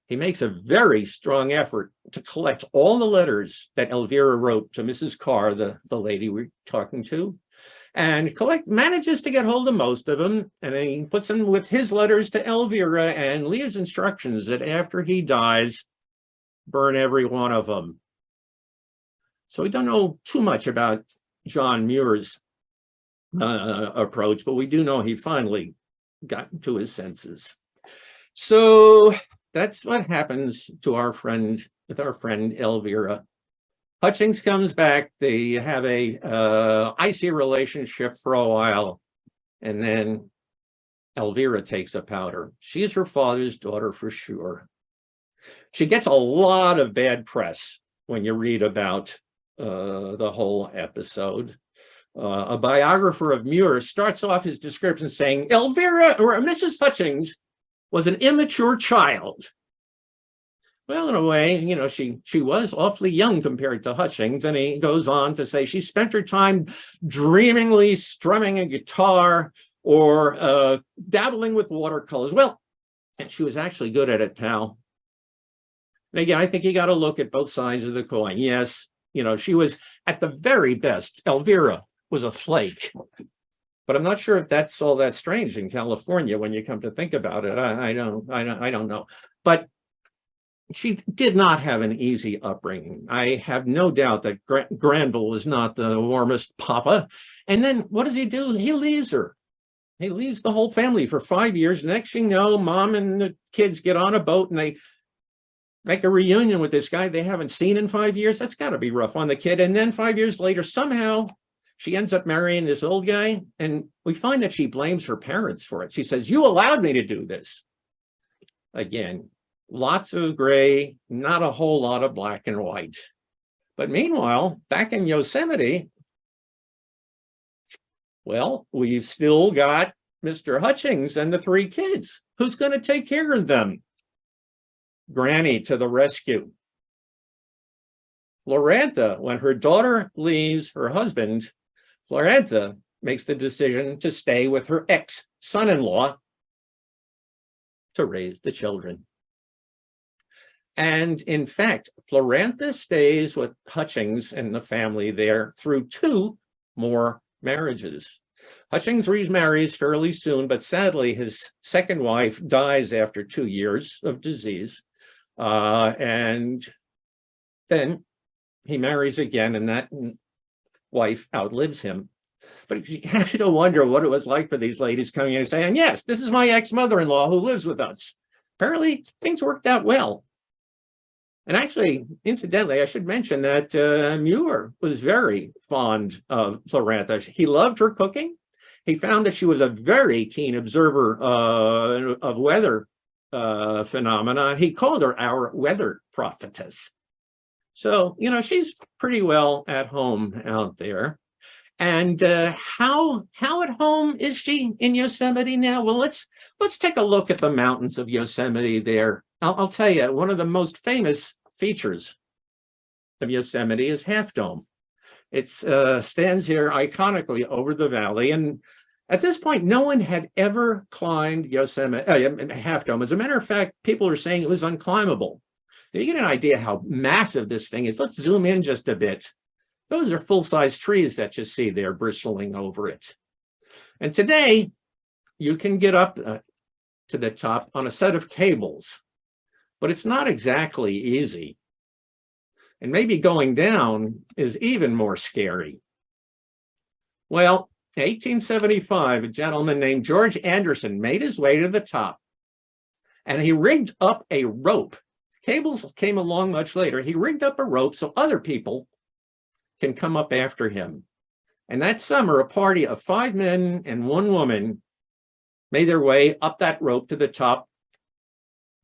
he makes a very strong effort to collect all the letters that Elvira wrote to Mrs. Carr, the lady we're talking to, and manages to get hold of most of them. And then he puts them with his letters to Elvira and leaves instructions that after he dies, burn every one of them. So we don't know too much about John Muir's approach, but we do know he finally got to his senses. So that's what happens to our friend Elvira. Hutchings comes back. They have a icy relationship for a while, and then Elvira takes a powder. She is her father's daughter for sure. She gets a lot of bad press when you read about the whole episode. A biographer of Muir starts off his description saying Elvira, or Mrs. Hutchings, was an immature child. Well, in a way, she was awfully young compared to Hutchings. And he goes on to say she spent her time dreamingly strumming a guitar or dabbling with watercolors. Well, and she was actually good at it, pal. And again, I think you got to look at both sides of the coin. Yes, she was at the very best. Elvira was a flake. But I'm not sure if that's all that strange in California when you come to think about it. I don't know. But she did not have an easy upbringing. I have no doubt that Granville was not the warmest papa. And then what does he do? He leaves her. He leaves the whole family for 5 years. Next thing you know, mom and the kids get on a boat and they make a reunion with this guy they haven't seen in 5 years. That's got to be rough on the kid. And then 5 years later, somehow she ends up marrying this old guy. And we find that she blames her parents for it. She says, you allowed me to do this. Again, lots of gray, not a whole lot of black and white. But meanwhile, back in Yosemite, well, we've still got Mr. Hutchings and the 3 kids. Who's going to take care of them? Granny to the rescue. Florantha, when her daughter leaves her husband, Florantha makes the decision to stay with her ex-son-in-law to raise the children. And in fact, Florantha stays with Hutchings and the family there through 2 more marriages. Hutchings remarries fairly soon, but sadly, his second wife dies after 2 years of disease. And then he marries again, and that wife outlives him. But you have to wonder what it was like for these ladies coming in and saying, yes, this is my ex-mother-in-law who lives with us. Apparently, things worked out well. And actually, incidentally, I should mention that Muir was very fond of Florantha. He loved her cooking. He found that she was a very keen observer of weather phenomena. He called her our weather prophetess. So, you know, she's pretty well at home out there. And how at home is she in Yosemite now? Well, let's take a look at the mountains of Yosemite there. I'll tell you, one of the most famous features of Yosemite is Half Dome. It stands here iconically over the valley. And at this point, no one had ever climbed Yosemite, Half Dome. As a matter of fact, people are saying it was unclimbable. Now, you get an idea how massive this thing is. Let's zoom in just a bit. Those are full-size trees that you see there bristling over it. And today, you can get up to the top on a set of cables, but it's not exactly easy. And maybe going down is even more scary. Well, in 1875, a gentleman named George Anderson made his way to the top, and he rigged up a rope. Cables came along much later. He rigged up a rope so other people can come up after him. And that summer, a party of 5 men and 1 woman made their way up that rope to the top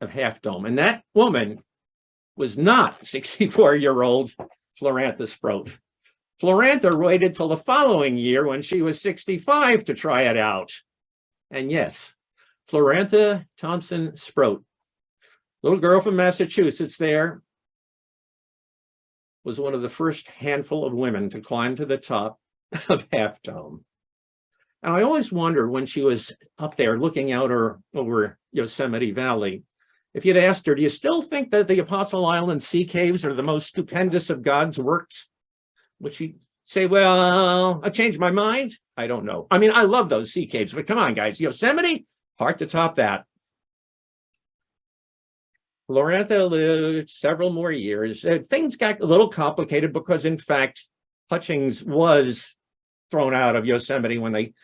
of Half Dome. And that woman was not 64-year-old Florantha Sproat. Florantha waited till the following year when she was 65 to try it out. And yes, Florantha Thompson Sproat, little girl from Massachusetts there, was one of the first handful of women to climb to the top of Half Dome. And I always wondered when she was up there looking out over Yosemite Valley, if you'd asked her, do you still think that the Apostle Island sea caves are the most stupendous of God's works? Would she say, well, I changed my mind? I don't know. I mean, I love those sea caves, but come on, guys, Yosemite, hard to top that. Florantha lived several more years. Things got a little complicated because, in fact, Hutchings was thrown out of Yosemite when they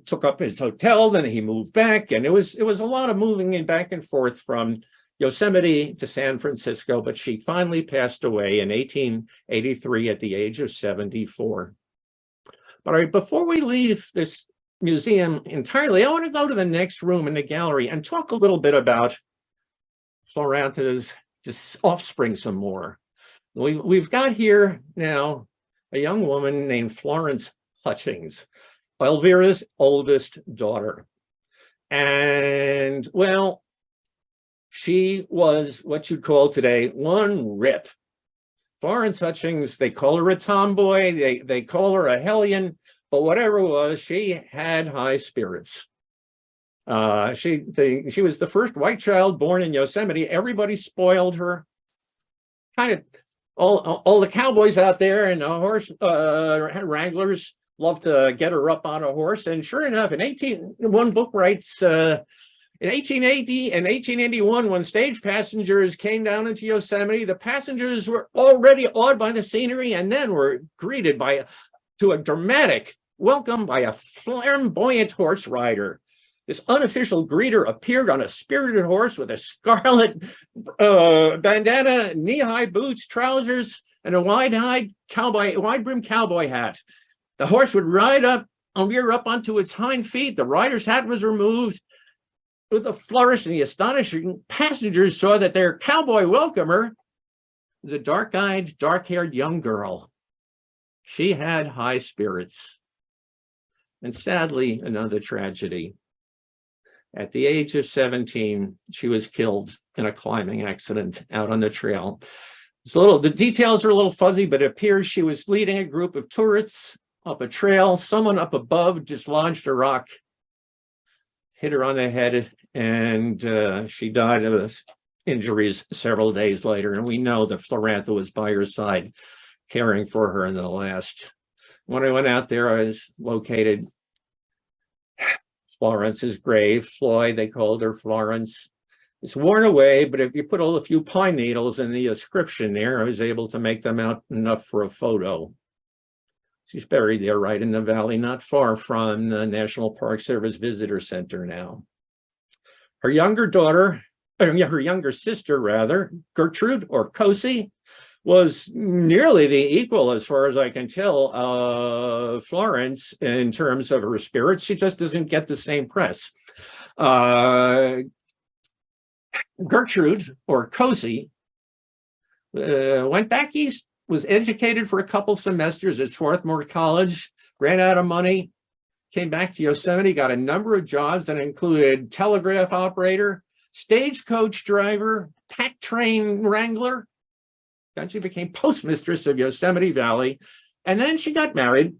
took up his hotel. Then he moved back, and it was a lot of moving in back and forth from Yosemite to San Francisco. But she finally passed away in 1883 at the age of 74. But before we leave this museum entirely, I want to go to the next room in the gallery and talk a little bit about Florantha's offspring some more. We've got here now a young woman named Florence Hutchings, Elvira's oldest daughter. And, well, she was what you'd call today one rip. Florence Hutchings, they call her a tomboy, they call her a hellion, but whatever it was, she had high spirits. She was the first white child born in Yosemite. Everybody spoiled her. Kind of all the cowboys out there and the horse wranglers loved to get her up on a horse. And sure enough, one book writes, in 1880 and 1881, when stage passengers came down into Yosemite, the passengers were already awed by the scenery and then were greeted to a dramatic welcome by a flamboyant horse rider. This unofficial greeter appeared on a spirited horse with a scarlet bandana, knee-high boots, trousers, and a wide-brimmed cowboy hat. The horse would rear up onto its hind feet. The rider's hat was removed. With a flourish, and the astonishing passengers saw that their cowboy welcomer was a dark-eyed, dark-haired young girl. She had high spirits. And sadly, another tragedy. At the age of 17, she was killed in a climbing accident out on the trail. The details are a little fuzzy, but it appears she was leading a group of tourists up a trail. Someone up above dislodged a rock, hit her on the head, and she died of injuries several days later. And we know that Florantha was by her side, caring for her in the last. When I went out there, I was located Florence's grave. Floyd, they called her Florence. It's worn away, but if you put a few pine needles in the inscription there, I was able to make them out enough for a photo. She's buried there right in the valley, not far from the National Park Service Visitor Center now. Her younger sister, rather, Gertrude, or Cosie, was nearly the equal, as far as I can tell, of Florence in terms of her spirits. She just doesn't get the same press. Gertrude, or Cosie, went back east, was educated for a couple semesters at Swarthmore College, ran out of money, came back to Yosemite, got a number of jobs that included telegraph operator, stagecoach driver, pack train wrangler. Then she became postmistress of Yosemite Valley. And then she got married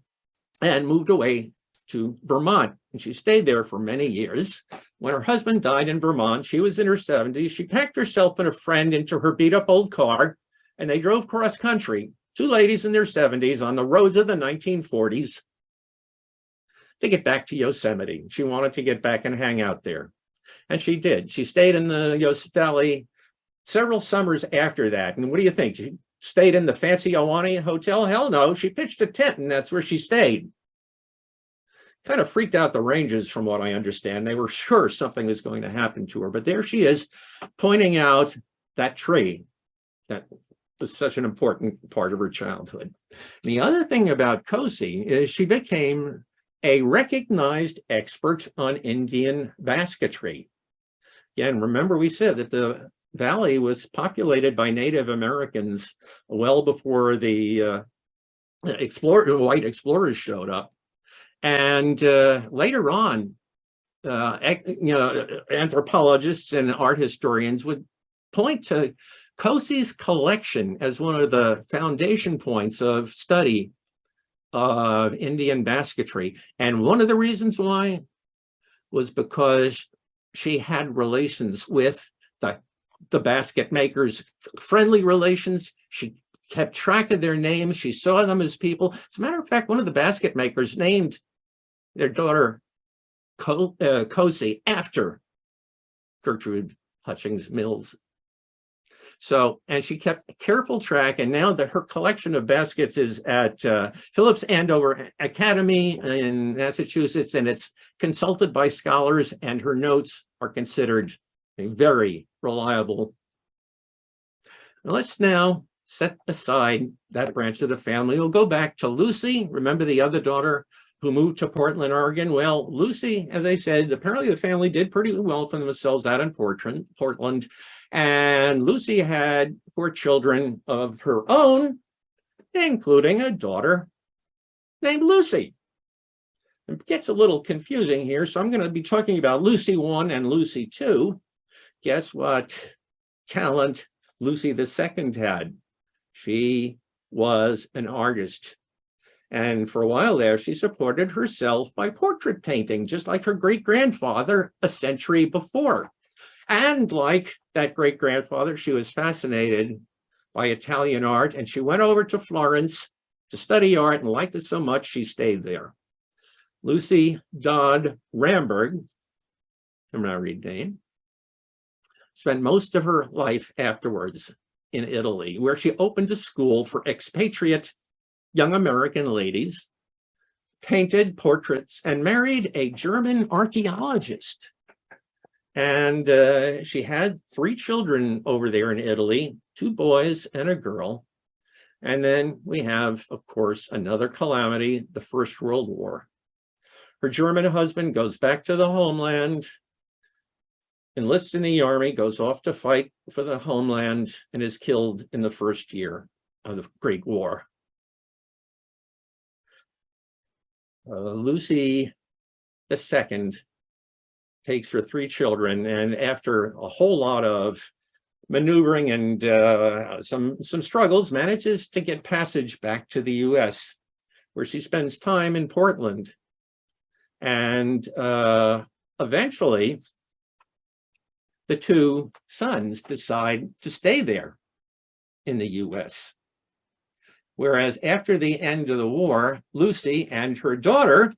and moved away to Vermont. And she stayed there for many years. When her husband died in Vermont, she was in her 70s. She packed herself and a friend into her beat up old car, and they drove cross country, two ladies in their 70s on the roads of the 1940s, to get back to Yosemite. She wanted to get back and hang out there. And she did. She stayed in the Yosemite Valley several summers after that. And what do you think? She stayed in the fancy Ahwahnee Hotel? Hell no, she pitched a tent, and that's where she stayed. Kind of freaked out the Rangers, from what I understand. They were sure something was going to happen to her. But there she is, pointing out that tree that was such an important part of her childhood. And the other thing about Cosie is she became a recognized expert on Indian basketry. Again, remember we said that the valley was populated by Native Americans well before the white explorers showed up. And later on, anthropologists and art historians would point to Cosie's collection as one of the foundation points of study of Indian basketry. And one of the reasons why was because she had relations with the basket makers, friendly relations. She kept track of their names. She saw them as people. As a matter of fact, one of the basket makers named their daughter Cosie after Gertrude Hutchings Mills. So, and she kept careful track, and now that her collection of baskets is at Phillips Andover Academy in Massachusetts, and it's consulted by scholars, and her notes are considered very reliable. Now let's now set aside that branch of the family. We'll go back to Lucy. Remember the other daughter who moved to Portland, Oregon? Well, Lucy, as I said, apparently the family did pretty well for themselves out in Portland. And Lucy had 4 children of her own, including a daughter named Lucy. It gets a little confusing here, so I'm going to be talking about Lucy 1 and Lucy 2. Guess what talent Lucy II had? She was an artist. And for a while there, she supported herself by portrait painting, just like her great-grandfather a century before. And like that great-grandfather, she was fascinated by Italian art, and she went over to Florence to study art and liked it so much she stayed there. Lucy Dodd Ramberg, I'm not reading name, spent most of her life afterwards in Italy, where she opened a school for expatriate young American ladies, painted portraits, and married a German archaeologist. And she had 3 children over there in Italy, 2 boys and a girl. And then we have, of course, another calamity, the First World War. Her German husband goes back to the homeland, enlists in the army, goes off to fight for the homeland, and is killed in the first year of the Great War. Lucy II takes her 3 children, and after a whole lot of maneuvering and some struggles, manages to get passage back to the US, where she spends time in Portland. And eventually, the 2 sons decide to stay there in the US. Whereas after the end of the war, Lucy and her daughter,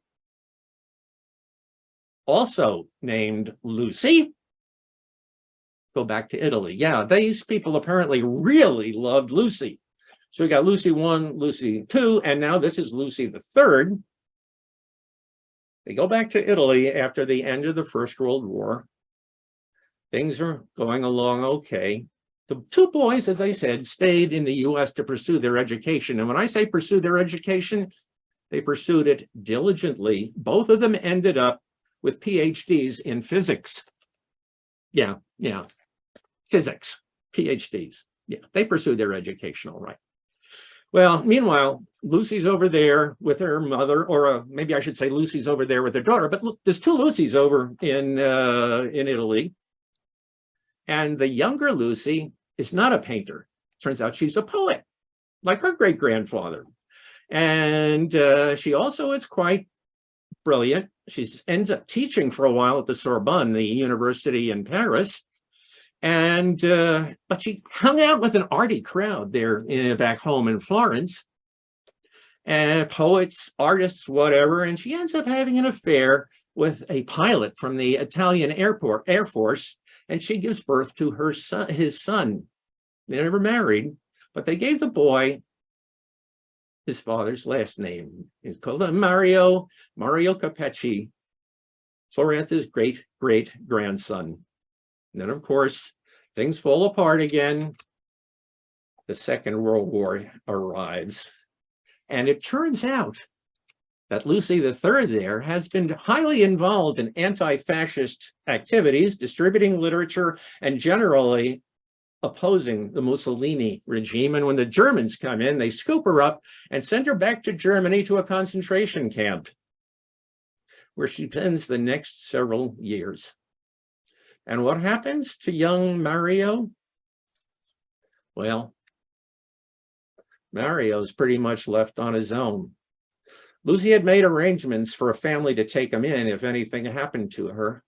also named Lucy, go back to Italy. Yeah, these people apparently really loved Lucy. So we got Lucy 1, Lucy 2, and now this is Lucy the 3rd. They go back to Italy after the end of the First World War. Things are going along okay. The 2 boys, as I said, stayed in the US to pursue their education. And when I say pursue their education, they pursued it diligently. Both of them ended up with PhDs in physics. Yeah, physics, PhDs. Yeah, they pursued their education all right. Well, meanwhile, Lucy's over there with her mother, or maybe I should say Lucy's over there with her daughter, but look, there's 2 Lucys over in Italy. And the younger Lucy is not a painter. Turns out she's a poet, like her great-grandfather. And she also is quite brilliant. She ends up teaching for a while at the Sorbonne, the university in Paris. And but she hung out with an arty crowd there back home in Florence, and poets, artists, whatever. And she ends up having an affair with a pilot from the Italian Air Force, and she gives birth to her son, his son. They never married, but they gave the boy his father's last name. He's called Mario Capecci, Florantha's great-great-grandson. And then, of course, things fall apart again. The Second World War arrives. And it turns out that Lucy the Third there has been highly involved in anti-fascist activities, distributing literature, and generally opposing the Mussolini regime. And when the Germans come in, they scoop her up and send her back to Germany to a concentration camp, where she spends the next several years. And what happens to young Mario? Well, Mario's pretty much left on his own. Lucy had made arrangements for a family to take him in if anything happened to her.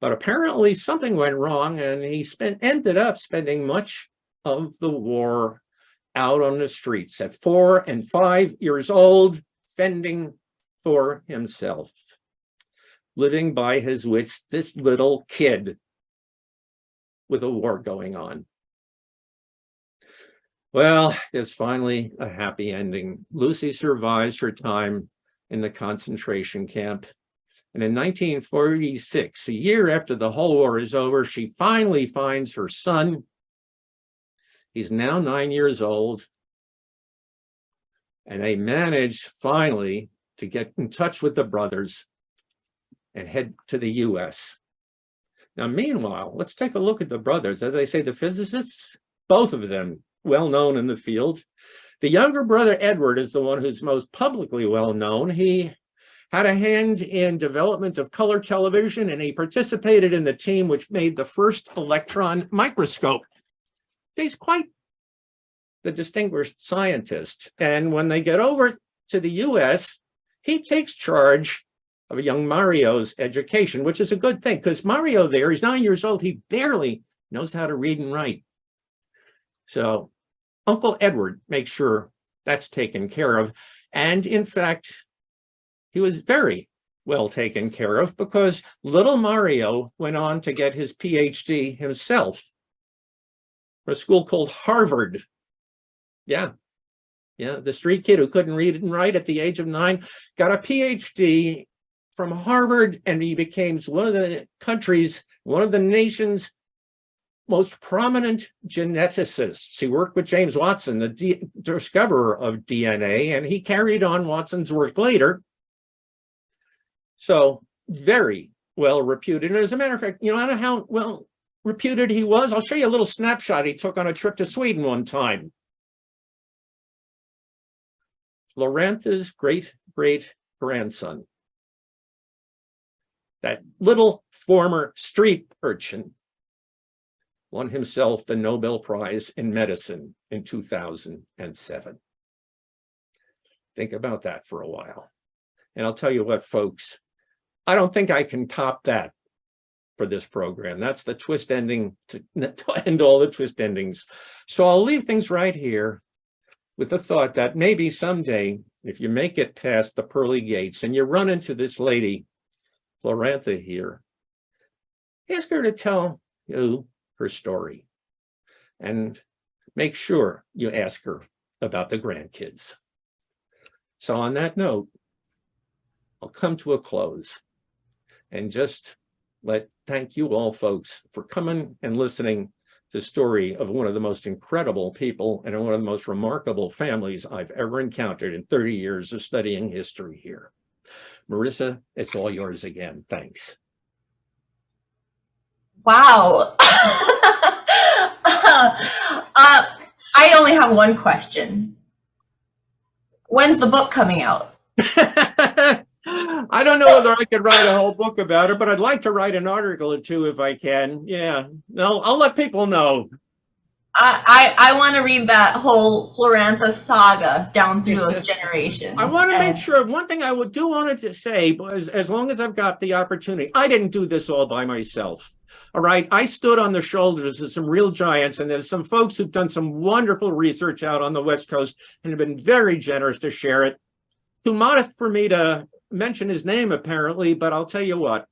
But apparently something went wrong, and he ended up spending much of the war out on the streets at 4 and 5 years old, fending for himself, living by his wits, this little kid with a war going on. Well, there's finally a happy ending. Lucy survives her time in the concentration camp. And in 1946, a year after the whole war is over, she finally finds her son. He's now 9 years old. And they manage finally to get in touch with the brothers and head to the US. Now, meanwhile, let's take a look at the brothers. As I say, the physicists, both of them well known in the field. The younger brother, Edward, is the one who's most publicly well known. He had a hand in development of color television, and he participated in the team which made the first electron microscope. He's quite the distinguished scientist. And when they get over to the US, he takes charge of young Mario's education, which is a good thing, because Mario there, he's 9 years old, he barely knows how to read and write. So Uncle Edward makes sure that's taken care of. And in fact, he was very well taken care of, because little Mario went on to get his PhD himself from a school called Harvard. Yeah, the street kid who couldn't read and write at the age of 9 got a PhD from Harvard, and he became one of the nation's most prominent geneticists. He worked with James Watson, the discoverer of DNA, and he carried on Watson's work later. So very well reputed. And as a matter of fact, I don't know how well reputed he was. I'll show you a little snapshot he took on a trip to Sweden one time. Florantha's great-great-grandson. that little former street urchin, won himself the Nobel Prize in Medicine in 2007. Think about that for a while. And I'll tell you what, folks, I don't think I can top that for this program. That's the twist ending to end all the twist endings. So I'll leave things right here with the thought that maybe someday, if you make it past the pearly gates and you run into this lady, Florantha here, ask her to tell you her story, and make sure you ask her about the grandkids. So on that note, I'll come to a close and just thank you all, folks, for coming and listening to the story of one of the most incredible people and one of the most remarkable families I've ever encountered in 30 years of studying history here. Marissa, it's all yours again. Thanks. Wow. I only have one question. When's the book coming out? I don't know whether I could write a whole book about it, but I'd like to write an article or two if I can. Yeah, no, I'll let people know. I want to read that whole Florantha saga down through those generations. I want to make sure, one thing I do want to say was, as long as I've got the opportunity, I didn't do this all by myself. All right, I stood on the shoulders of some real giants, and there's some folks who've done some wonderful research out on the West Coast and have been very generous to share it. Too modest for me to mention his name, apparently, but I'll tell you what.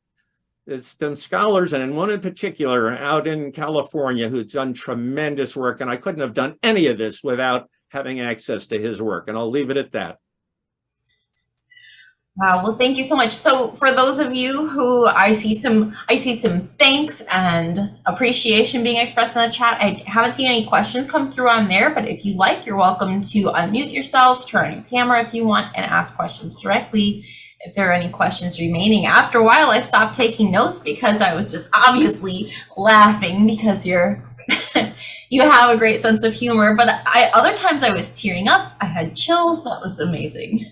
There's some scholars, and one in particular out in California, who's done tremendous work, and I couldn't have done any of this without having access to his work, and I'll leave it at that. Wow, well, thank you so much. So for those of you who I see some thanks and appreciation being expressed in the chat. I haven't seen any questions come through on there, but if you like, you're welcome to unmute yourself, turn on your camera if you want, and ask questions directly. If there are any questions remaining. After a while, I stopped taking notes because I was just obviously laughing because you have a great sense of humor. But other times I was tearing up. I had chills. That was amazing.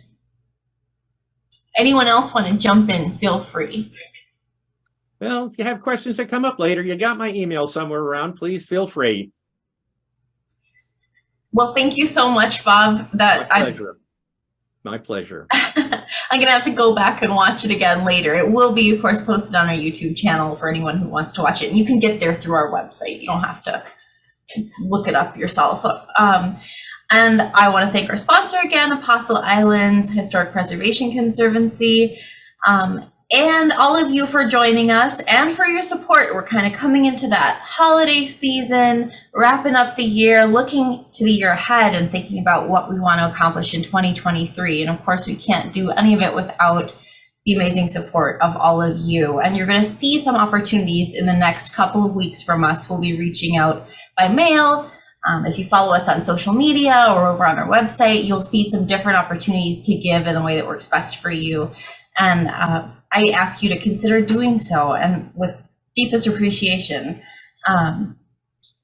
Anyone else want to jump in? Feel free. Well, if you have questions that come up later, you got my email somewhere around. Please feel free. Well, thank you so much, Bob. My pleasure. My pleasure. I'm going to have to go back and watch it again later. It will be, of course, posted on our YouTube channel for anyone who wants to watch it. And you can get there through our website. You don't have to look it up yourself. And I want to thank our sponsor again, Apostle Islands Historic Preservation Conservancy, and all of you for joining us and for your support. We're kind of coming into that holiday season, wrapping up the year, looking to the year ahead and thinking about what we want to accomplish in 2023. And of course, we can't do any of it without the amazing support of all of you. And you're going to see some opportunities in the next couple of weeks from us. We'll be reaching out by mail. If you follow us on social media or over on our website, you'll see some different opportunities to give in the way that works best for you. And I ask you to consider doing so, and with deepest appreciation. Thank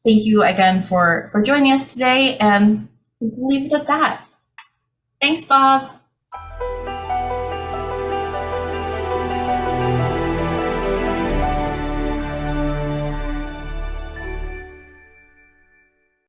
you again for joining us today, and we'll leave it at that. Thanks, Bob.